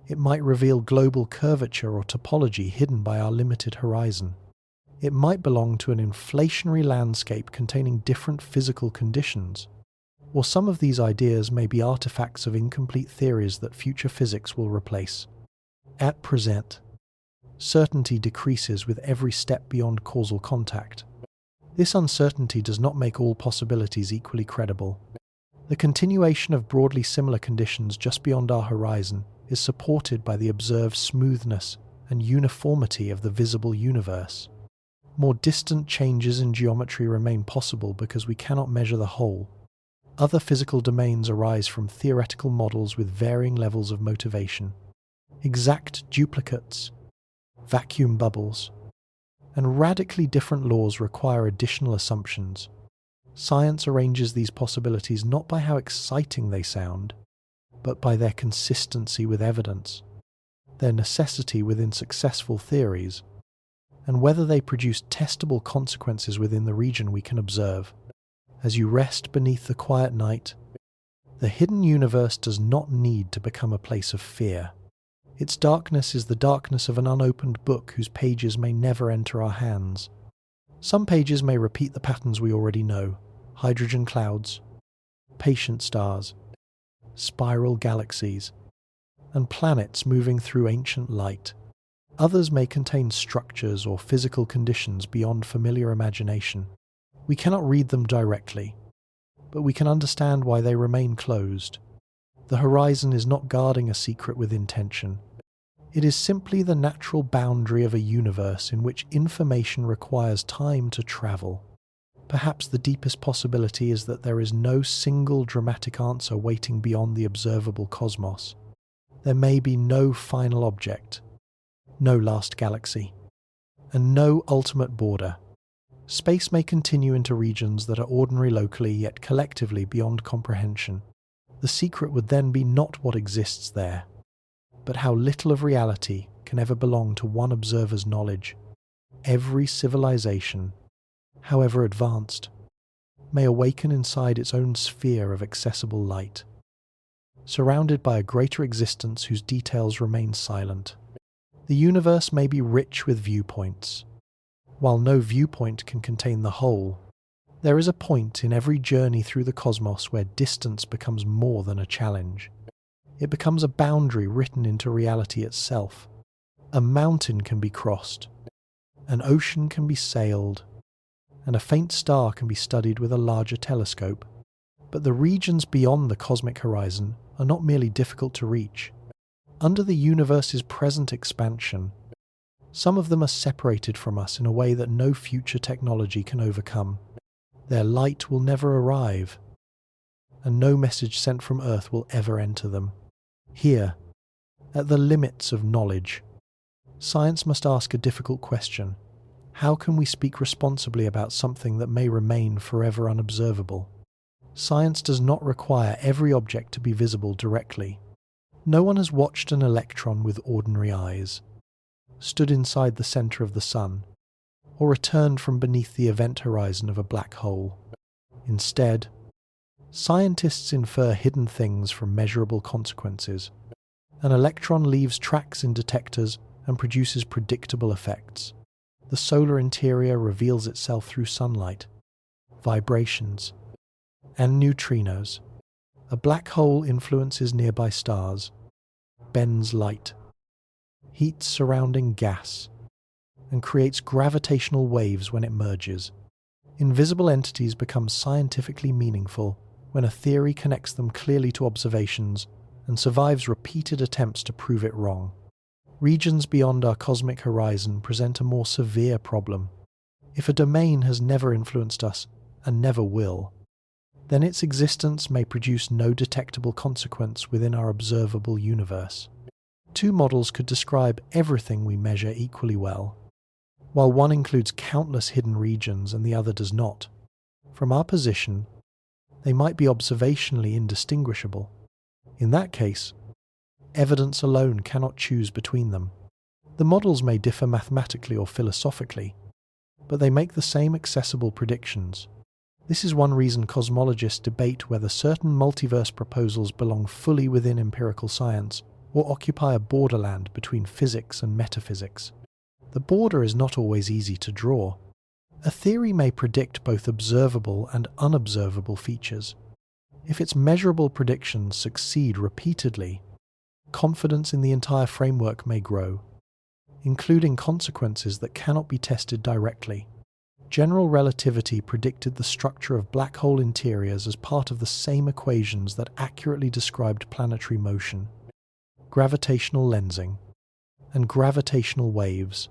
It might reveal global curvature or topology hidden by our limited horizon. It might belong to an inflationary landscape containing different physical conditions. Or some of these ideas may be artifacts of incomplete theories that future physics will replace. At present, certainty decreases with every step beyond causal contact. This uncertainty does not make all possibilities equally credible. The continuation of broadly similar conditions just beyond our horizon is supported by the observed smoothness and uniformity of the visible universe. More distant changes in geometry remain possible because we cannot measure the whole. Other physical domains arise from theoretical models with varying levels of motivation. Exact duplicates, vacuum bubbles, and radically different laws require additional assumptions. Science arranges these possibilities not by how exciting they sound, but by their consistency with evidence, their necessity within successful theories, and whether they produce testable consequences within the region we can observe. As you rest beneath the quiet night, the hidden universe does not need to become a place of fear. Its darkness is the darkness of an unopened book whose pages may never enter our hands. Some pages may repeat the patterns we already know: hydrogen clouds, patient stars, spiral galaxies, and planets moving through ancient light. Others may contain structures or physical conditions beyond familiar imagination. We cannot read them directly, but we can understand why they remain closed. The horizon is not guarding a secret with intention. It is simply the natural boundary of a universe in which information requires time to travel. Perhaps the deepest possibility is that there is no single dramatic answer waiting beyond the observable cosmos. There may be no final object, no last galaxy, and no ultimate border. Space may continue into regions that are ordinary locally yet collectively beyond comprehension. The secret would then be not what exists there, but how little of reality can ever belong to one observer's knowledge. Every civilization, however advanced, may awaken inside its own sphere of accessible light, surrounded by a greater existence whose details remain silent. The universe may be rich with viewpoints. While no viewpoint can contain the whole, there is a point in every journey through the cosmos where distance becomes more than a challenge. It becomes a boundary written into reality itself. A mountain can be crossed, an ocean can be sailed, and a faint star can be studied with a larger telescope. But the regions beyond the cosmic horizon are not merely difficult to reach. Under the universe's present expansion, some of them are separated from us in a way that no future technology can overcome. Their light will never arrive, and no message sent from Earth will ever enter them. Here, at the limits of knowledge, science must ask a difficult question. How can we speak responsibly about something that may remain forever unobservable? Science does not require every object to be visible directly. No one has watched an electron with ordinary eyes, stood inside the center of the sun, or returned from beneath the event horizon of a black hole. Instead, scientists infer hidden things from measurable consequences. An electron leaves tracks in detectors and produces predictable effects. The solar interior reveals itself through sunlight, vibrations, and neutrinos. A black hole influences nearby stars, bends light, heats surrounding gas, and creates gravitational waves when it merges. Invisible entities become scientifically meaningful when a theory connects them clearly to observations and survives repeated attempts to prove it wrong. Regions beyond our cosmic horizon present a more severe problem. If a domain has never influenced us and never will, then its existence may produce no detectable consequence within our observable universe. Two models could describe everything we measure equally well, while one includes countless hidden regions and the other does not. From our position, they might be observationally indistinguishable. In that case, evidence alone cannot choose between them. The models may differ mathematically or philosophically, but they make the same accessible predictions. This is one reason cosmologists debate whether certain multiverse proposals belong fully within empirical science or occupy a borderland between physics and metaphysics. The border is not always easy to draw. A theory may predict both observable and unobservable features. If its measurable predictions succeed repeatedly, confidence in the entire framework may grow, including consequences that cannot be tested directly. General relativity predicted the structure of black hole interiors as part of the same equations that accurately described planetary motion, gravitational lensing, and gravitational waves.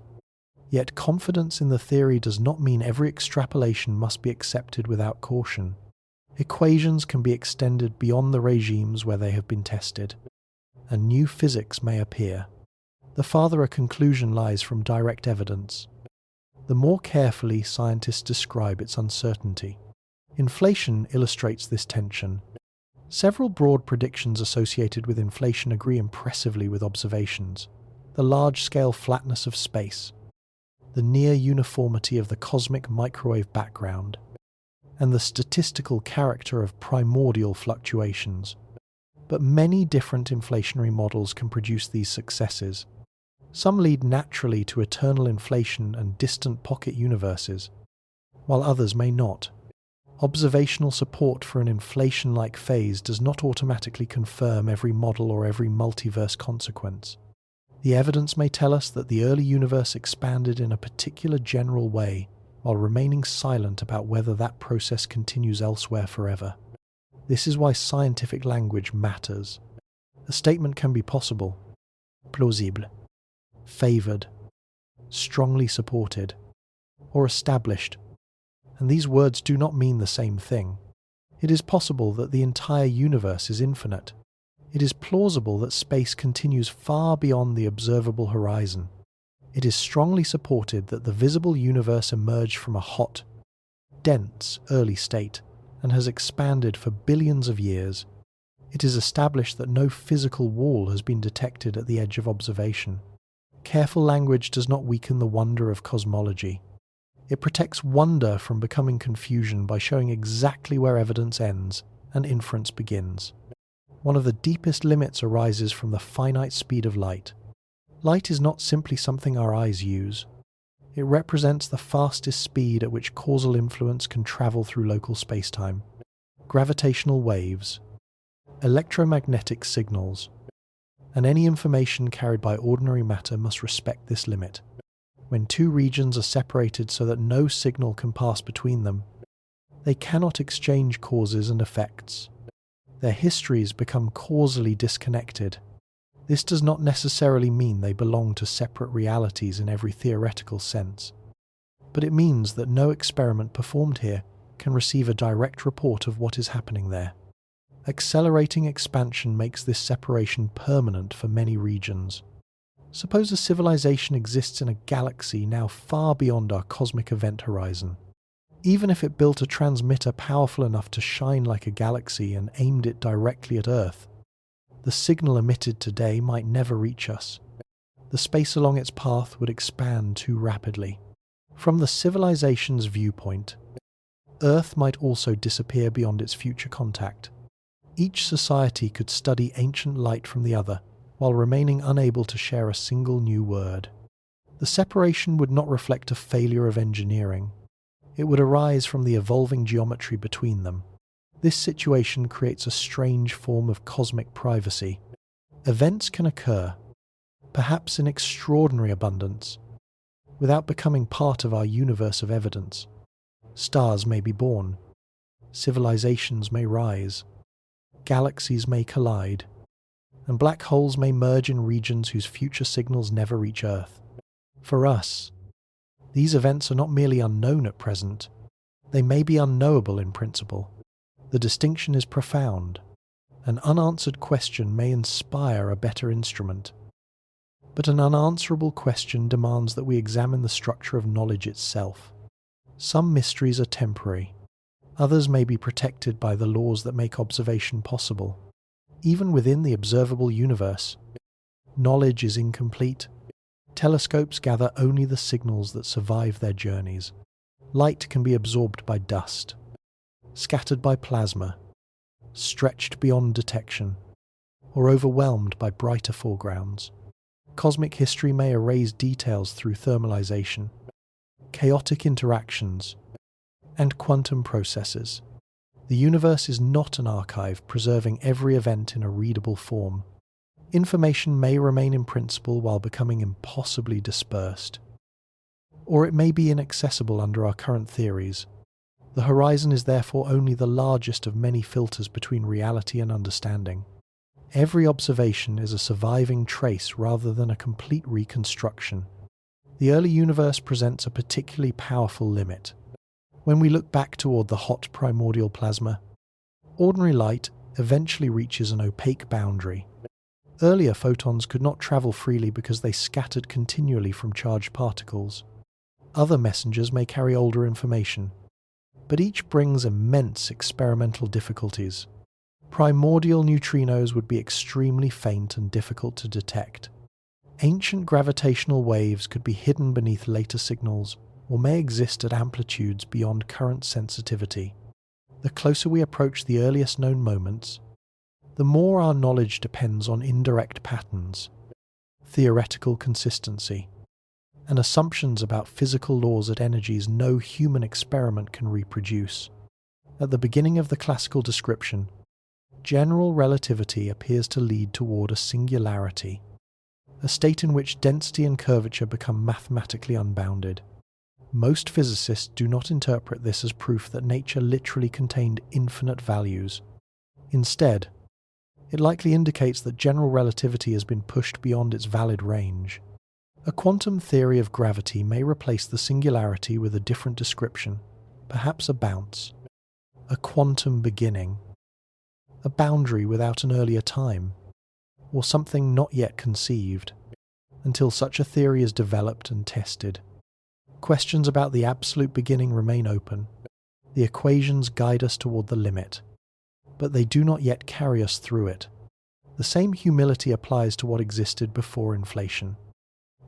Yet confidence in the theory does not mean every extrapolation must be accepted without caution. Equations can be extended beyond the regimes where they have been tested, and new physics may appear. The farther a conclusion lies from direct evidence, the more carefully scientists describe its uncertainty. Inflation illustrates this tension. Several broad predictions associated with inflation agree impressively with observations. The large-scale flatness of space, the near uniformity of the cosmic microwave background, and the statistical character of primordial fluctuations. But many different inflationary models can produce these successes. Some lead naturally to eternal inflation and distant pocket universes, while others may not. Observational support for an inflation-like phase does not automatically confirm every model or every multiverse consequence. The evidence may tell us that the early universe expanded in a particular general way, while remaining silent about whether that process continues elsewhere forever. This is why scientific language matters. A statement can be possible, plausible, favored, strongly supported, or established, and these words do not mean the same thing. It is possible that the entire universe is infinite. It is plausible that space continues far beyond the observable horizon. It is strongly supported that the visible universe emerged from a hot, dense, early state and has expanded for billions of years. It is established that no physical wall has been detected at the edge of observation. Careful language does not weaken the wonder of cosmology. It protects wonder from becoming confusion by showing exactly where evidence ends and inference begins. One of the deepest limits arises from the finite speed of light. Light is not simply something our eyes use. It represents the fastest speed at which causal influence can travel through local spacetime. Gravitational waves, electromagnetic signals, and any information carried by ordinary matter must respect this limit. When two regions are separated so that no signal can pass between them, they cannot exchange causes and effects. Their histories become causally disconnected. This does not necessarily mean they belong to separate realities in every theoretical sense, but it means that no experiment performed here can receive a direct report of what is happening there. Accelerating expansion makes this separation permanent for many regions. Suppose a civilization exists in a galaxy now far beyond our cosmic event horizon. Even if it built a transmitter powerful enough to shine like a galaxy and aimed it directly at Earth, the signal emitted today might never reach us. The space along its path would expand too rapidly. From the civilization's viewpoint, Earth might also disappear beyond its future contact. Each society could study ancient light from the other, while remaining unable to share a single new word. The separation would not reflect a failure of engineering. It would arise from the evolving geometry between them. This situation creates a strange form of cosmic privacy. Events can occur, perhaps in extraordinary abundance, without becoming part of our universe of evidence. Stars may be born, civilizations may rise, galaxies may collide, and black holes may merge in regions whose future signals never reach Earth. For us, these events are not merely unknown at present, they may be unknowable in principle. The distinction is profound. An unanswered question may inspire a better instrument, but an unanswerable question demands that we examine the structure of knowledge itself. Some mysteries are temporary, others may be protected by the laws that make observation possible. Even within the observable universe, knowledge is incomplete. Telescopes gather only the signals that survive their journeys. Light can be absorbed by dust, scattered by plasma, stretched beyond detection, or overwhelmed by brighter foregrounds. Cosmic history may erase details through thermalization, chaotic interactions, and quantum processes. The universe is not an archive preserving every event in a readable form. Information may remain in principle while becoming impossibly dispersed. Or it may be inaccessible under our current theories. The horizon is therefore only the largest of many filters between reality and understanding. Every observation is a surviving trace rather than a complete reconstruction. The early universe presents a particularly powerful limit. When we look back toward the hot primordial plasma, ordinary light eventually reaches an opaque boundary. Earlier photons could not travel freely because they scattered continually from charged particles. Other messengers may carry older information, but each brings immense experimental difficulties. Primordial neutrinos would be extremely faint and difficult to detect. Ancient gravitational waves could be hidden beneath later signals or may exist at amplitudes beyond current sensitivity. The closer we approach the earliest known moments, the more our knowledge depends on indirect patterns, theoretical consistency, and assumptions about physical laws at energies no human experiment can reproduce. At the beginning of the classical description, general relativity appears to lead toward a singularity, a state in which density and curvature become mathematically unbounded. Most physicists do not interpret this as proof that nature literally contained infinite values. Instead, it likely indicates that general relativity has been pushed beyond its valid range. A quantum theory of gravity may replace the singularity with a different description, perhaps a bounce, a quantum beginning, a boundary without an earlier time, or something not yet conceived, until such a theory is developed and tested. Questions about the absolute beginning remain open. The equations guide us toward the limit, but they do not yet carry us through it. The same humility applies to what existed before inflation,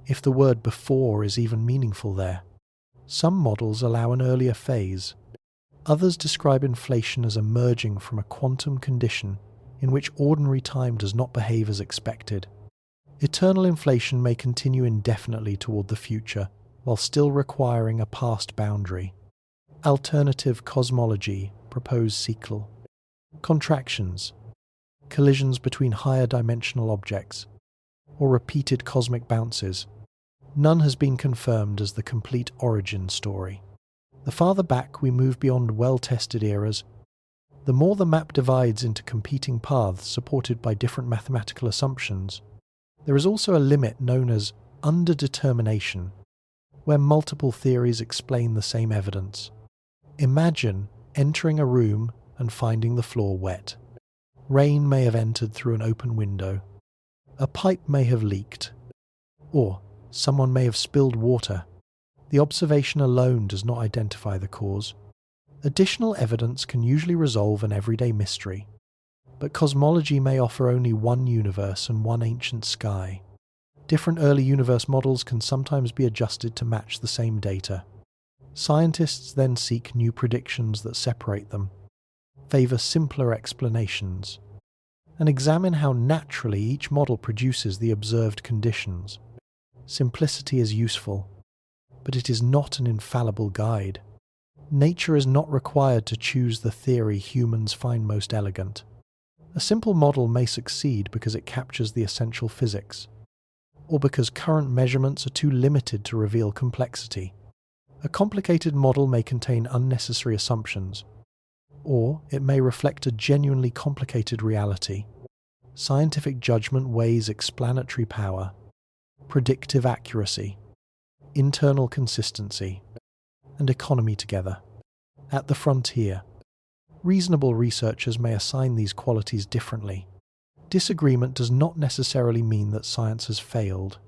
if the word before is even meaningful there. Some models allow an earlier phase. Others describe inflation as emerging from a quantum condition in which ordinary time does not behave as expected. Eternal inflation may continue indefinitely toward the future, while still requiring a past boundary. Alternative cosmology propose sequel. Contractions, collisions between higher dimensional objects, or repeated cosmic bounces. None has been confirmed as the complete origin story. The farther back we move beyond well-tested eras, the more the map divides into competing paths supported by different mathematical assumptions. There is also a limit known as underdetermination, where multiple theories explain the same evidence. Imagine entering a room and finding the floor wet. Rain may have entered through an open window. A pipe may have leaked. Or someone may have spilled water. The observation alone does not identify the cause. Additional evidence can usually resolve an everyday mystery, but cosmology may offer only one universe and one ancient sky. Different early universe models can sometimes be adjusted to match the same data. Scientists then seek new predictions that separate them, favor simpler explanations, and examine how naturally each model produces the observed conditions. Simplicity is useful, but it is not an infallible guide. Nature is not required to choose the theory humans find most elegant. A simple model may succeed because it captures the essential physics, or because current measurements are too limited to reveal complexity. A complicated model may contain unnecessary assumptions, or it may reflect a genuinely complicated reality. Scientific judgment weighs explanatory power, predictive accuracy, internal consistency, and economy together. At the frontier, reasonable researchers may assign these qualities differently. Disagreement does not necessarily mean that science has failed.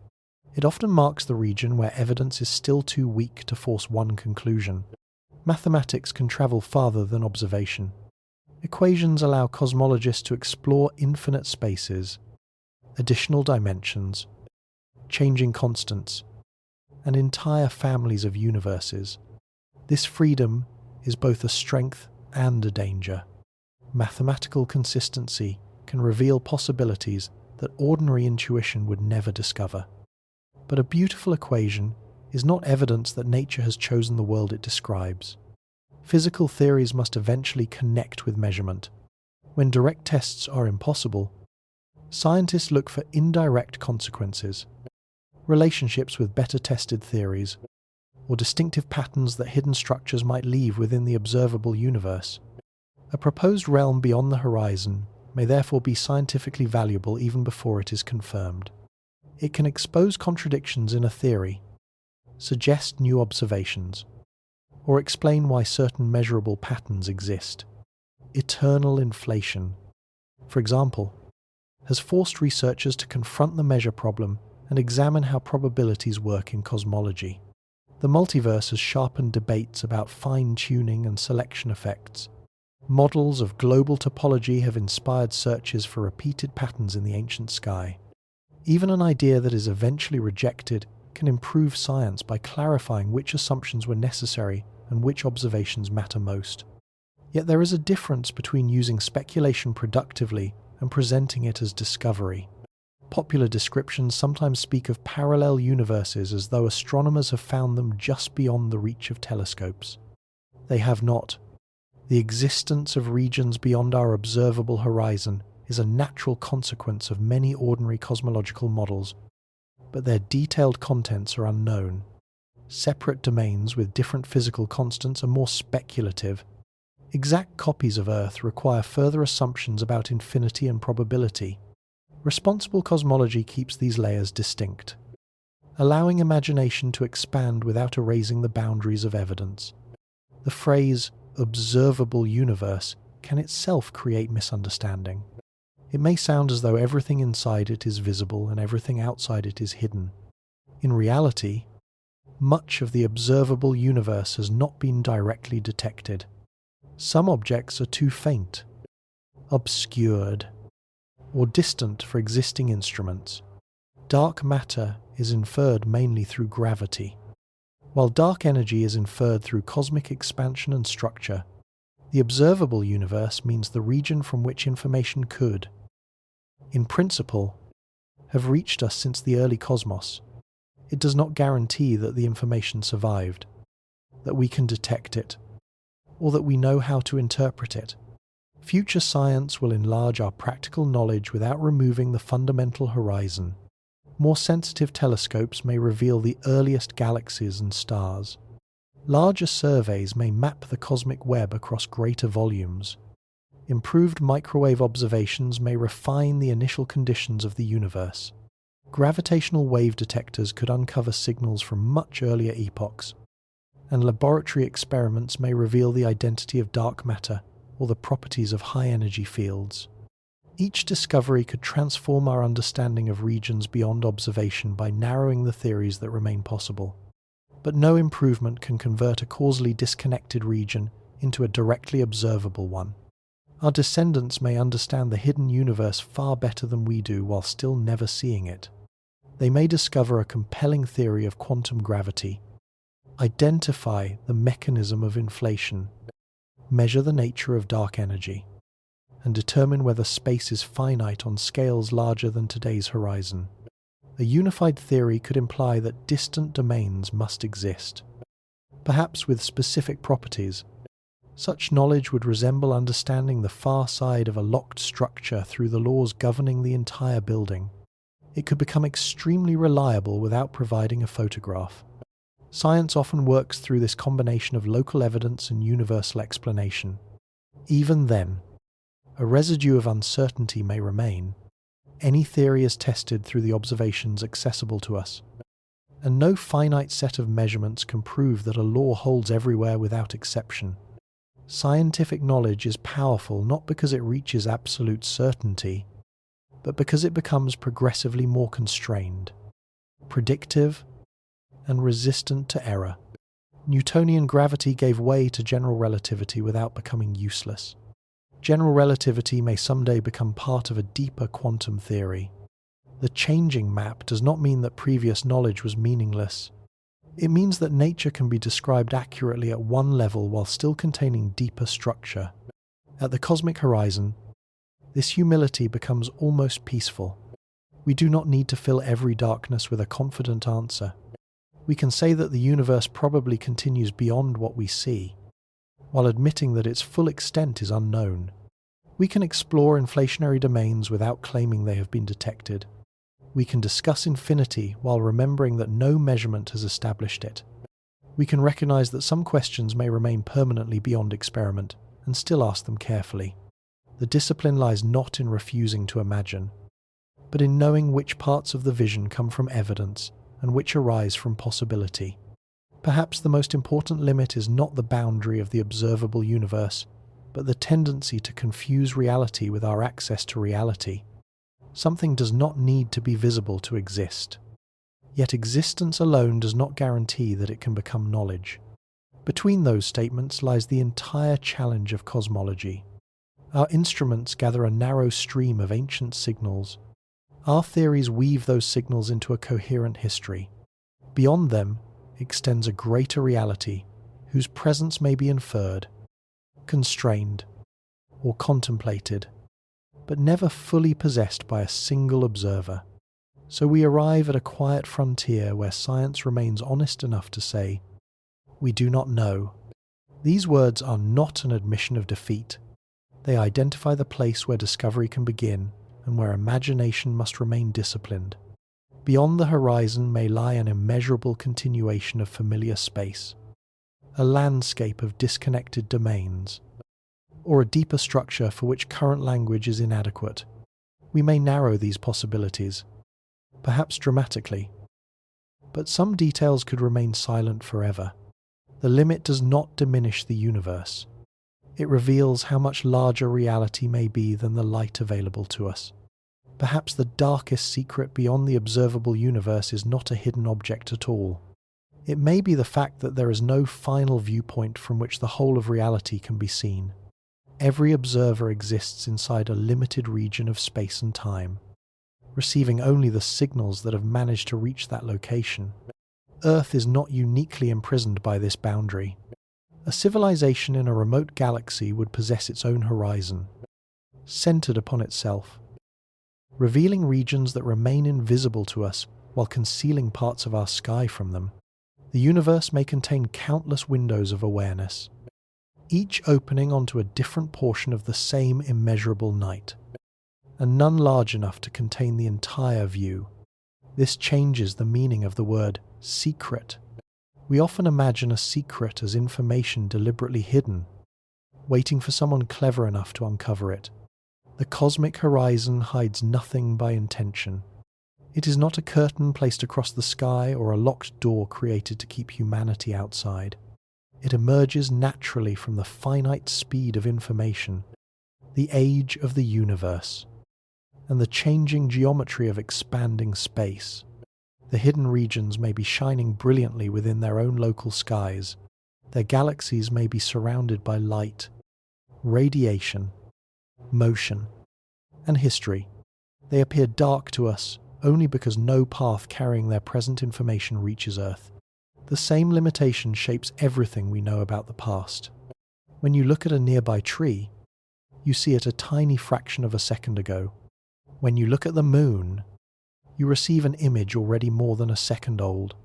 It often marks the region where evidence is still too weak to force one conclusion. Mathematics can travel farther than observation. Equations allow cosmologists to explore infinite spaces, additional dimensions, changing constants, and entire families of universes. This freedom is both a strength and a danger. Mathematical consistency can reveal possibilities that ordinary intuition would never discover. But a beautiful equation is not evidence that nature has chosen the world it describes. Physical theories must eventually connect with measurement. When direct tests are impossible, scientists look for indirect consequences, relationships with better tested theories, or distinctive patterns that hidden structures might leave within the observable universe. A proposed realm beyond the horizon may therefore be scientifically valuable even before it is confirmed. It can expose contradictions in a theory, suggest new observations, or explain why certain measurable patterns exist. Eternal inflation, for example, has forced researchers to confront the measure problem and examine how probabilities work in cosmology. The multiverse has sharpened debates about fine-tuning and selection effects. Models of global topology have inspired searches for repeated patterns in the ancient sky. Even an idea that is eventually rejected can improve science by clarifying which assumptions were necessary and which observations matter most. Yet there is a difference between using speculation productively and presenting it as discovery. Popular descriptions sometimes speak of parallel universes as though astronomers have found them just beyond the reach of telescopes. They have not. The existence of regions beyond our observable horizon is a natural consequence of many ordinary cosmological models, but their detailed contents are unknown. Separate domains with different physical constants are more speculative. Exact copies of Earth require further assumptions about infinity and probability. Responsible cosmology keeps these layers distinct, allowing imagination to expand without erasing the boundaries of evidence. The phrase observable universe can itself create misunderstanding. It may sound as though everything inside it is visible and everything outside it is hidden. In reality, much of the observable universe has not been directly detected. Some objects are too faint, obscured, or distant for existing instruments. Dark matter is inferred mainly through gravity. While dark energy is inferred through cosmic expansion and structure, the observable universe means the region from which information could, in principle, have reached us since the early cosmos. It does not guarantee that the information survived, that we can detect it, or that we know how to interpret it. Future science will enlarge our practical knowledge without removing the fundamental horizon. More sensitive telescopes may reveal the earliest galaxies and stars. Larger surveys may map the cosmic web across greater volumes. Improved microwave observations may refine the initial conditions of the universe. Gravitational wave detectors could uncover signals from much earlier epochs, and laboratory experiments may reveal the identity of dark matter or the properties of high-energy fields. Each discovery could transform our understanding of regions beyond observation by narrowing the theories that remain possible. But no improvement can convert a causally disconnected region into a directly observable one. Our descendants may understand the hidden universe far better than we do while still never seeing it. They may discover a compelling theory of quantum gravity, identify the mechanism of inflation, measure the nature of dark energy, and determine whether space is finite on scales larger than today's horizon. A unified theory could imply that distant domains must exist, perhaps with specific properties. Such knowledge would resemble understanding the far side of a locked structure through the laws governing the entire building. It could become extremely reliable without providing a photograph. Science often works through this combination of local evidence and universal explanation. Even then, a residue of uncertainty may remain. Any theory is tested through the observations accessible to us, and no finite set of measurements can prove that a law holds everywhere without exception. Scientific knowledge is powerful not because it reaches absolute certainty, but because it becomes progressively more constrained, predictive, and resistant to error. Newtonian gravity gave way to general relativity without becoming useless. General relativity may someday become part of a deeper quantum theory. The changing map does not mean that previous knowledge was meaningless. It means that nature can be described accurately at one level while still containing deeper structure. At the cosmic horizon, this humility becomes almost peaceful. We do not need to fill every darkness with a confident answer. We can say that the universe probably continues beyond what we see, while admitting that its full extent is unknown. We can explore inflationary domains without claiming they have been detected. We can discuss infinity while remembering that no measurement has established it. We can recognize that some questions may remain permanently beyond experiment and still ask them carefully. The discipline lies not in refusing to imagine, but in knowing which parts of the vision come from evidence and which arise from possibility. Perhaps the most important limit is not the boundary of the observable universe, but the tendency to confuse reality with our access to reality. Something does not need to be visible to exist. Yet existence alone does not guarantee that it can become knowledge. Between those statements lies the entire challenge of cosmology. Our instruments gather a narrow stream of ancient signals. Our theories weave those signals into a coherent history. Beyond them extends a greater reality whose presence may be inferred, constrained, or contemplated, but never fully possessed by a single observer. So we arrive at a quiet frontier where science remains honest enough to say, "We do not know." These words are not an admission of defeat. They identify the place where discovery can begin and where imagination must remain disciplined. Beyond the horizon may lie an immeasurable continuation of familiar space, a landscape of disconnected domains, or a deeper structure for which current language is inadequate. We may narrow these possibilities, perhaps dramatically, but some details could remain silent forever. The limit does not diminish the universe. It reveals how much larger reality may be than the light available to us. Perhaps the darkest secret beyond the observable universe is not a hidden object at all. It may be the fact that there is no final viewpoint from which the whole of reality can be seen. Every observer exists inside a limited region of space and time, receiving only the signals that have managed to reach that location. Earth is not uniquely imprisoned by this boundary. A civilization in a remote galaxy would possess its own horizon, centered upon itself, revealing regions that remain invisible to us while concealing parts of our sky from them. The universe may contain countless windows of awareness, each opening onto a different portion of the same immeasurable night, and none large enough to contain the entire view. This changes the meaning of the word secret. We often imagine a secret as information deliberately hidden, waiting for someone clever enough to uncover it. The cosmic horizon hides nothing by intention. It is not a curtain placed across the sky or a locked door created to keep humanity outside. It emerges naturally from the finite speed of information, the age of the universe, and the changing geometry of expanding space. The hidden regions may be shining brilliantly within their own local skies. Their galaxies may be surrounded by light, radiation, motion, and history. They appear dark to us only because no path carrying their present information reaches Earth. The same limitation shapes everything we know about the past. When you look at a nearby tree, you see it a tiny fraction of a second ago. When you look at the moon, you receive an image already more than a second old.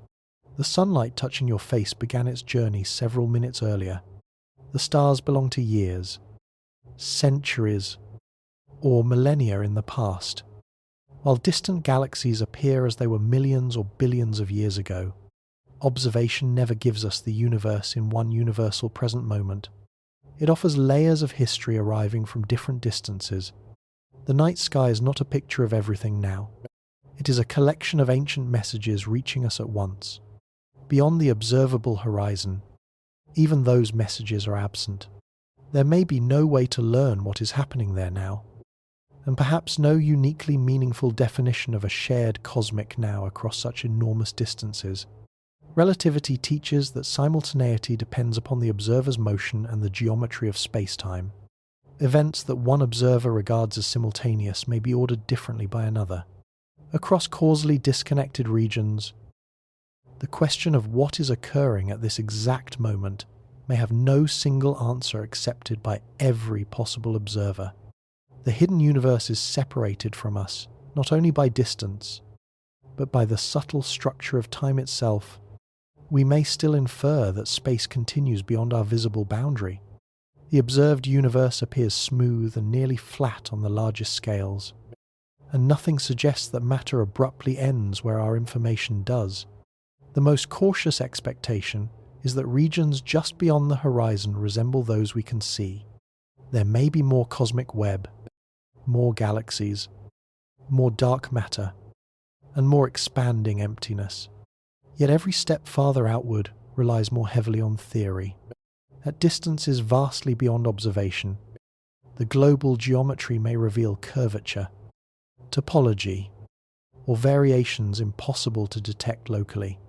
The sunlight touching your face began its journey several minutes earlier. The stars belong to years, centuries, or millennia in the past, while distant galaxies appear as they were millions or billions of years ago. Observation never gives us the universe in one universal present moment. It offers layers of history arriving from different distances. The night sky is not a picture of everything now. It is a collection of ancient messages reaching us at once. Beyond the observable horizon, even those messages are absent. There may be no way to learn what is happening there now, and perhaps no uniquely meaningful definition of a shared cosmic now across such enormous distances. Relativity teaches that simultaneity depends upon the observer's motion and the geometry of space-time. Events that one observer regards as simultaneous may be ordered differently by another. Across causally disconnected regions, the question of what is occurring at this exact moment may have no single answer accepted by every possible observer. The hidden universe is separated from us, not only by distance, but by the subtle structure of time itself. We may still infer that space continues beyond our visible boundary. The observed universe appears smooth and nearly flat on the largest scales, and nothing suggests that matter abruptly ends where our information does. The most cautious expectation is that regions just beyond the horizon resemble those we can see. There may be more cosmic web, more galaxies, more dark matter, and more expanding emptiness. Yet every step farther outward relies more heavily on theory. At distances vastly beyond observation, the global geometry may reveal curvature, topology, or variations impossible to detect locally.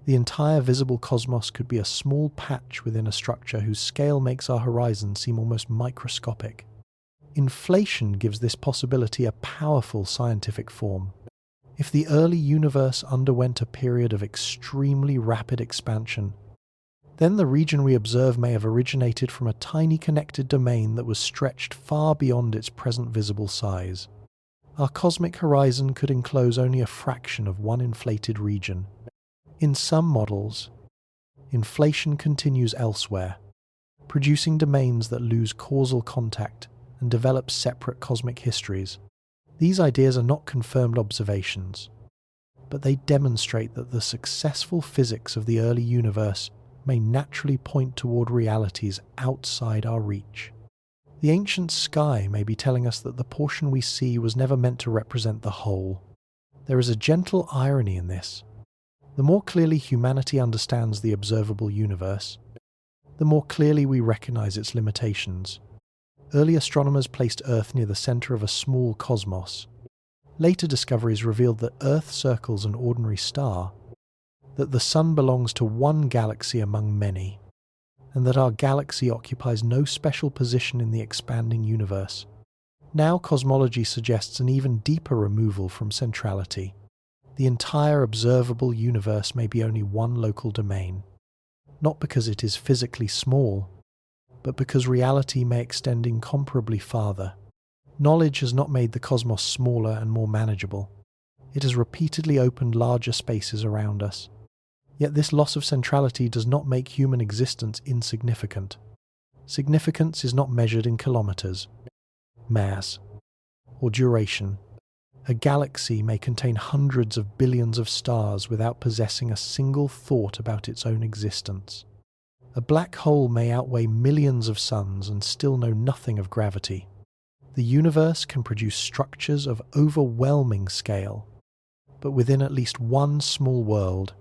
The entire visible cosmos could be a small patch within a structure whose scale makes our horizon seem almost microscopic. Inflation gives this possibility a powerful scientific form. If the early universe underwent a period of extremely rapid expansion, then the region we observe may have originated from a tiny connected domain that was stretched far beyond its present visible size. Our cosmic horizon could enclose only a fraction of one inflated region. In some models, inflation continues elsewhere, producing domains that lose causal contact and develop separate cosmic histories. These ideas are not confirmed observations, but they demonstrate that the successful physics of the early universe may naturally point toward realities outside our reach. The ancient sky may be telling us that the portion we see was never meant to represent the whole. There is a gentle irony in this. The more clearly humanity understands the observable universe, the more clearly we recognize its limitations. Early astronomers placed Earth near the center of a small cosmos. Later discoveries revealed that Earth circles an ordinary star, that the Sun belongs to one galaxy among many, and that our galaxy occupies no special position in the expanding universe. Now cosmology suggests an even deeper removal from centrality. The entire observable universe may be only one local domain, not because it is physically small, but because reality may extend incomparably farther. Knowledge has not made the cosmos smaller and more manageable. It has repeatedly opened larger spaces around us. Yet this loss of centrality does not make human existence insignificant. Significance is not measured in kilometers, mass, or duration. A galaxy may contain hundreds of billions of stars without possessing a single thought about its own existence. A black hole may outweigh millions of suns and still know nothing of gravity. The universe can produce structures of overwhelming scale, but within at least one small world,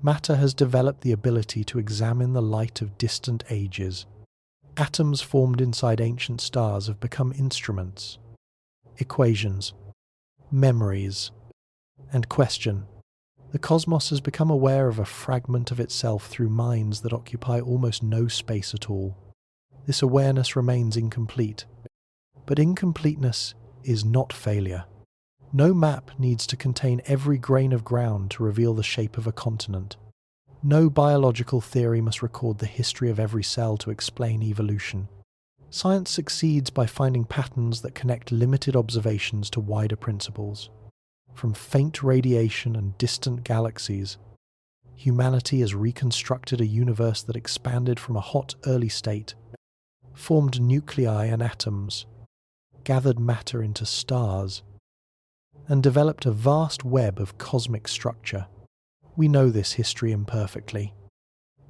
matter has developed the ability to examine the light of distant ages. Atoms formed inside ancient stars have become instruments, equations, memories, and question. The cosmos has become aware of a fragment of itself through minds that occupy almost no space at all. This awareness remains incomplete, but incompleteness is not failure. No map needs to contain every grain of ground to reveal the shape of a continent. No biological theory must record the history of every cell to explain evolution. Science succeeds by finding patterns that connect limited observations to wider principles. From faint radiation and distant galaxies, humanity has reconstructed a universe that expanded from a hot early state, formed nuclei and atoms, gathered matter into stars, and developed a vast web of cosmic structure. We know this history imperfectly,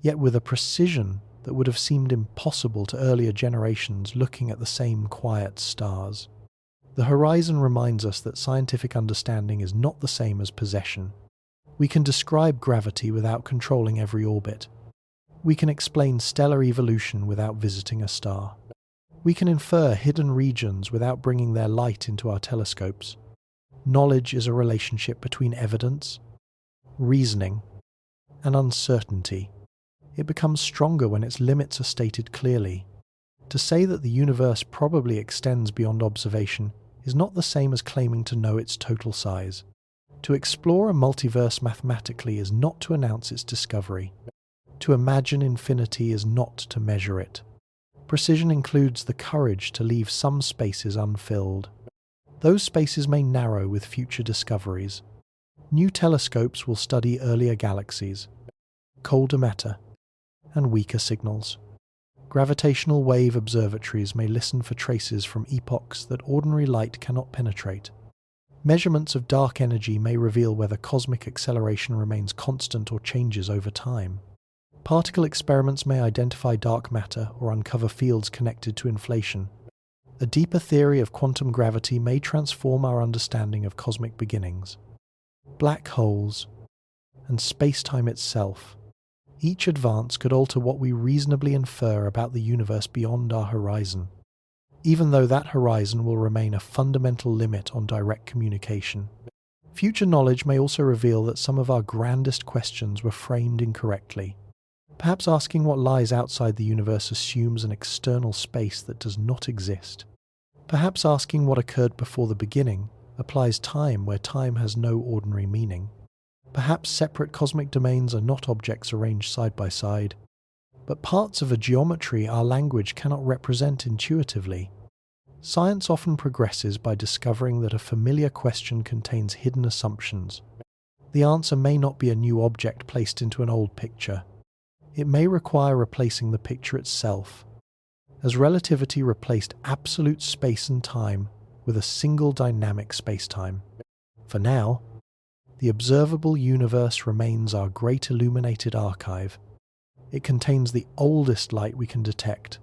yet with a precision that would have seemed impossible to earlier generations looking at the same quiet stars. The horizon reminds us that scientific understanding is not the same as possession. We can describe gravity without controlling every orbit. We can explain stellar evolution without visiting a star. We can infer hidden regions without bringing their light into our telescopes. Knowledge is a relationship between evidence, reasoning, and uncertainty. It becomes stronger when its limits are stated clearly. To say that the universe probably extends beyond observation is not the same as claiming to know its total size. To explore a multiverse mathematically is not to announce its discovery. To imagine infinity is not to measure it. Precision includes the courage to leave some spaces unfilled. Those spaces may narrow with future discoveries. New telescopes will study earlier galaxies, colder matter, and weaker signals. Gravitational wave observatories may listen for traces from epochs that ordinary light cannot penetrate. Measurements of dark energy may reveal whether cosmic acceleration remains constant or changes over time. Particle experiments may identify dark matter or uncover fields connected to inflation. A deeper theory of quantum gravity may transform our understanding of cosmic beginnings. Black holes, and space-time itself. Each advance could alter what we reasonably infer about the universe beyond our horizon, even though that horizon will remain a fundamental limit on direct communication. Future knowledge may also reveal that some of our grandest questions were framed incorrectly. Perhaps asking what lies outside the universe assumes an external space that does not exist. Perhaps asking what occurred before the beginning applies time where time has no ordinary meaning. Perhaps separate cosmic domains are not objects arranged side by side, but parts of a geometry our language cannot represent intuitively. Science often progresses by discovering that a familiar question contains hidden assumptions. The answer may not be a new object placed into an old picture. It may require replacing the picture itself, as relativity replaced absolute space and time with a single dynamic spacetime. For now, the observable universe remains our great illuminated archive. It contains the oldest light we can detect,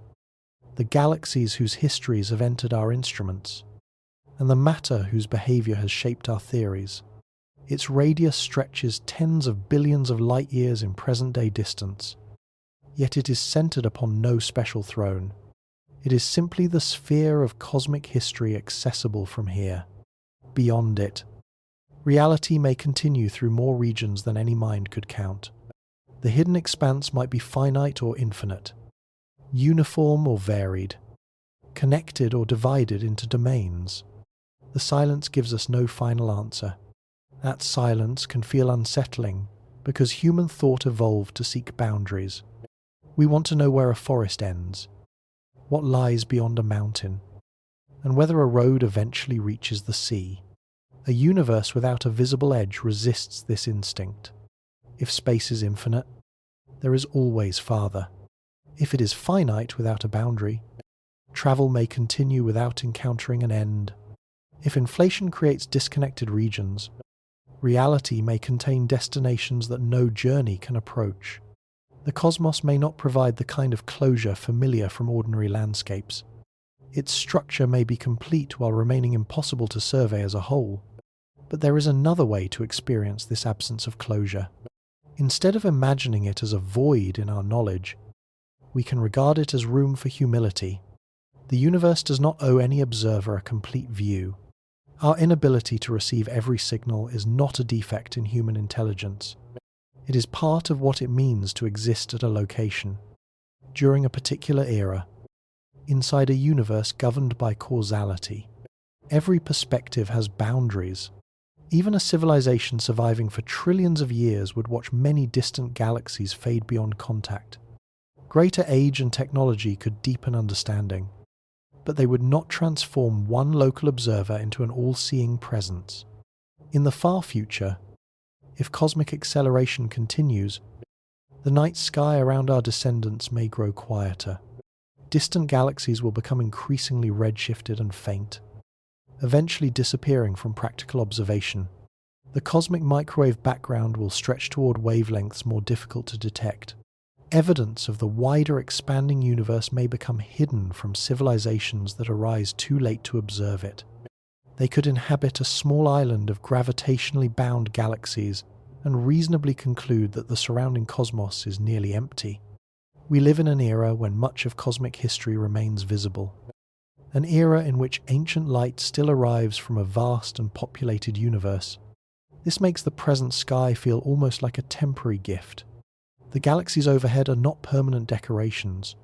the galaxies whose histories have entered our instruments, and the matter whose behavior has shaped our theories. Its radius stretches tens of billions of light years in present-day distance, yet it is centered upon no special throne. It is simply the sphere of cosmic history accessible from here. Beyond it, reality may continue through more regions than any mind could count. The hidden expanse might be finite or infinite, uniform or varied, connected or divided into domains. The silence gives us no final answer. That silence can feel unsettling because human thought evolved to seek boundaries. We want to know where a forest ends, what lies beyond a mountain, and whether a road eventually reaches the sea. A universe without a visible edge resists this instinct. If space is infinite, there is always farther. If it is finite without a boundary, travel may continue without encountering an end. If inflation creates disconnected regions, reality may contain destinations that no journey can approach. The cosmos may not provide the kind of closure familiar from ordinary landscapes. Its structure may be complete while remaining impossible to survey as a whole. But there is another way to experience this absence of closure. Instead of imagining it as a void in our knowledge, we can regard it as room for humility. The universe does not owe any observer a complete view. Our inability to receive every signal is not a defect in human intelligence. It is part of what it means to exist at a location, during a particular era, inside a universe governed by causality. Every perspective has boundaries. Even a civilization surviving for trillions of years would watch many distant galaxies fade beyond contact. Greater age and technology could deepen understanding, but they would not transform one local observer into an all-seeing presence. In the far future, if cosmic acceleration continues, the night sky around our descendants may grow quieter. Distant galaxies will become increasingly redshifted and faint, eventually disappearing from practical observation. The cosmic microwave background will stretch toward wavelengths more difficult to detect. Evidence of the wider expanding universe may become hidden from civilizations that arise too late to observe it. They could inhabit a small island of gravitationally bound galaxies and reasonably conclude that the surrounding cosmos is nearly empty. We live in an era when much of cosmic history remains visible. An era in which ancient light still arrives from a vast and populated universe. This makes the present sky feel almost like a temporary gift. The galaxies overhead are not permanent decorations.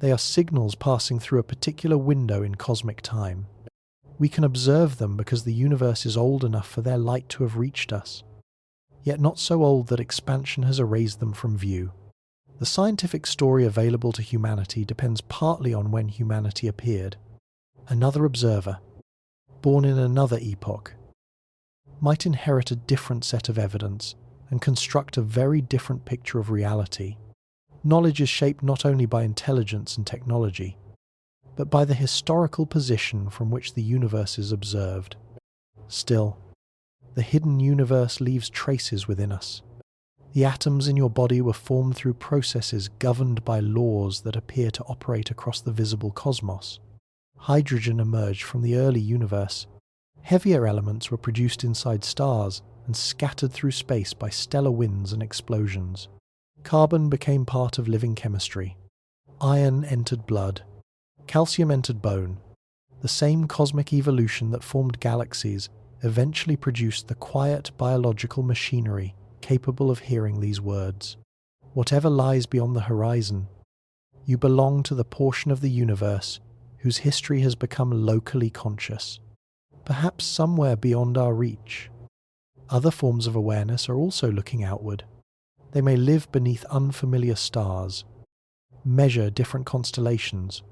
They are signals passing through a particular window in cosmic time. We can observe them because the universe is old enough for their light to have reached us, yet not so old that expansion has erased them from view. The scientific story available to humanity depends partly on when humanity appeared. Another observer, born in another epoch, might inherit a different set of evidence and construct a very different picture of reality. Knowledge is shaped not only by intelligence and technology, but by the historical position from which the universe is observed. Still, the hidden universe leaves traces within us. The atoms in your body were formed through processes governed by laws that appear to operate across the visible cosmos. Hydrogen emerged from the early universe. Heavier elements were produced inside stars and scattered through space by stellar winds and explosions. Carbon became part of living chemistry. Iron entered blood. Calcium entered bone. The same cosmic evolution that formed galaxies eventually produced the quiet biological machinery capable of hearing these words. Whatever lies beyond the horizon, you belong to the portion of the universe whose history has become locally conscious, perhaps somewhere beyond our reach. Other forms of awareness are also looking outward. They may live beneath unfamiliar stars, measure different constellations,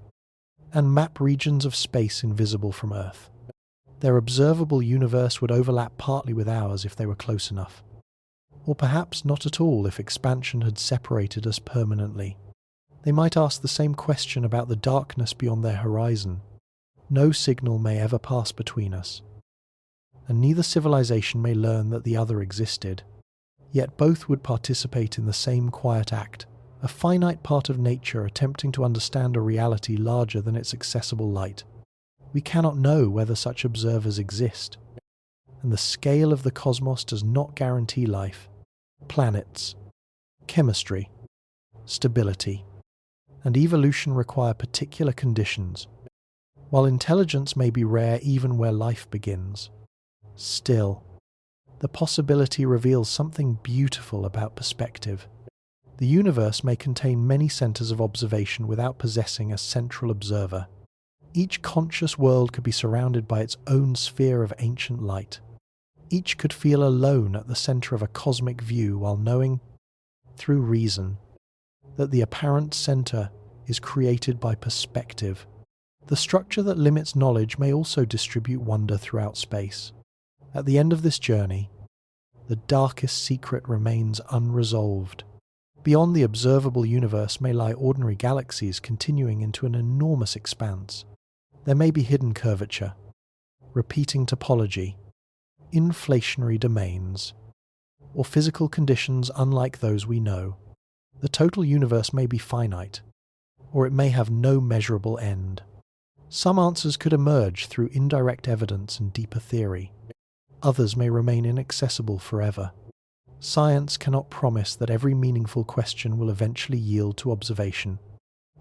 and map regions of space invisible from Earth. Their observable universe would overlap partly with ours if they were close enough, or perhaps not at all if expansion had separated us permanently. They might ask the same question about the darkness beyond their horizon. No signal may ever pass between us, and neither civilization may learn that the other existed. Yet both would participate in the same quiet act, a finite part of nature attempting to understand a reality larger than its accessible light. We cannot know whether such observers exist, and the scale of the cosmos does not guarantee life. Planets, chemistry, stability, and evolution require particular conditions. While intelligence may be rare even where life begins, still, the possibility reveals something beautiful about perspective. The universe may contain many centers of observation without possessing a central observer. Each conscious world could be surrounded by its own sphere of ancient light. Each could feel alone at the center of a cosmic view while knowing, through reason, that the apparent center is created by perspective. The structure that limits knowledge may also distribute wonder throughout space. At the end of this journey, the darkest secret remains unresolved. Beyond the observable universe may lie ordinary galaxies continuing into an enormous expanse. There may be hidden curvature, repeating topology, inflationary domains, or physical conditions unlike those we know. The total universe may be finite, or it may have no measurable end. Some answers could emerge through indirect evidence and deeper theory. Others may remain inaccessible forever. Science cannot promise that every meaningful question will eventually yield to observation.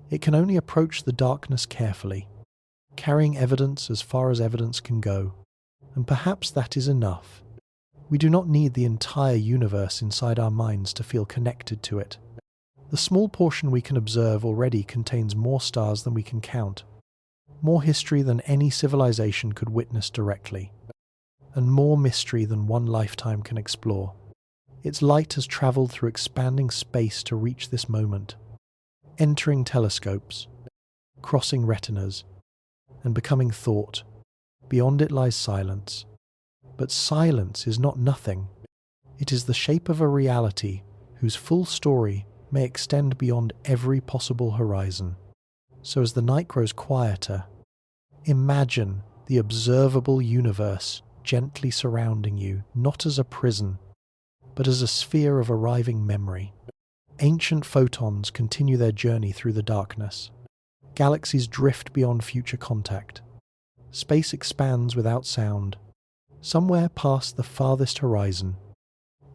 It can only approach the darkness carefully, carrying evidence as far as evidence can go. And perhaps that is enough. We do not need the entire universe inside our minds to feel connected to it. The small portion we can observe already contains more stars than we can count, more history than any civilization could witness directly, and more mystery than one lifetime can explore. Its light has travelled through expanding space to reach this moment, entering telescopes, crossing retinas, and becoming thought. Beyond it lies silence. But silence is not nothing. It is the shape of a reality whose full story may extend beyond every possible horizon. So as the night grows quieter, imagine the observable universe gently surrounding you, not as a prison, but as a sphere of arriving memory. Ancient photons continue their journey through the darkness. Galaxies drift beyond future contact. Space expands without sound. Somewhere past the farthest horizon,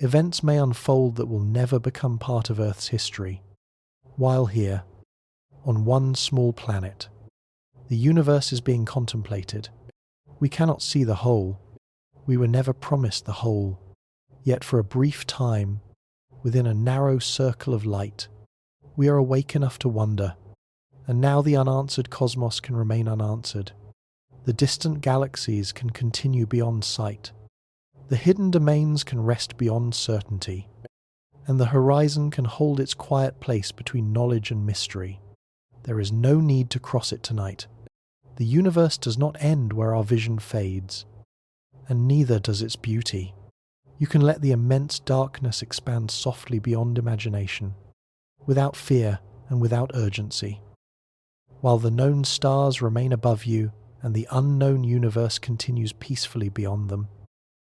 events may unfold that will never become part of Earth's history. While here, on one small planet, the universe is being contemplated. We cannot see the whole. We were never promised the whole. Yet for a brief time, within a narrow circle of light, we are awake enough to wonder. And now the unanswered cosmos can remain unanswered. The distant galaxies can continue beyond sight. The hidden domains can rest beyond certainty. And the horizon can hold its quiet place between knowledge and mystery. There is no need to cross it tonight. The universe does not end where our vision fades, and neither does its beauty. You can let the immense darkness expand softly beyond imagination, without fear and without urgency. While the known stars remain above you and the unknown universe continues peacefully beyond them.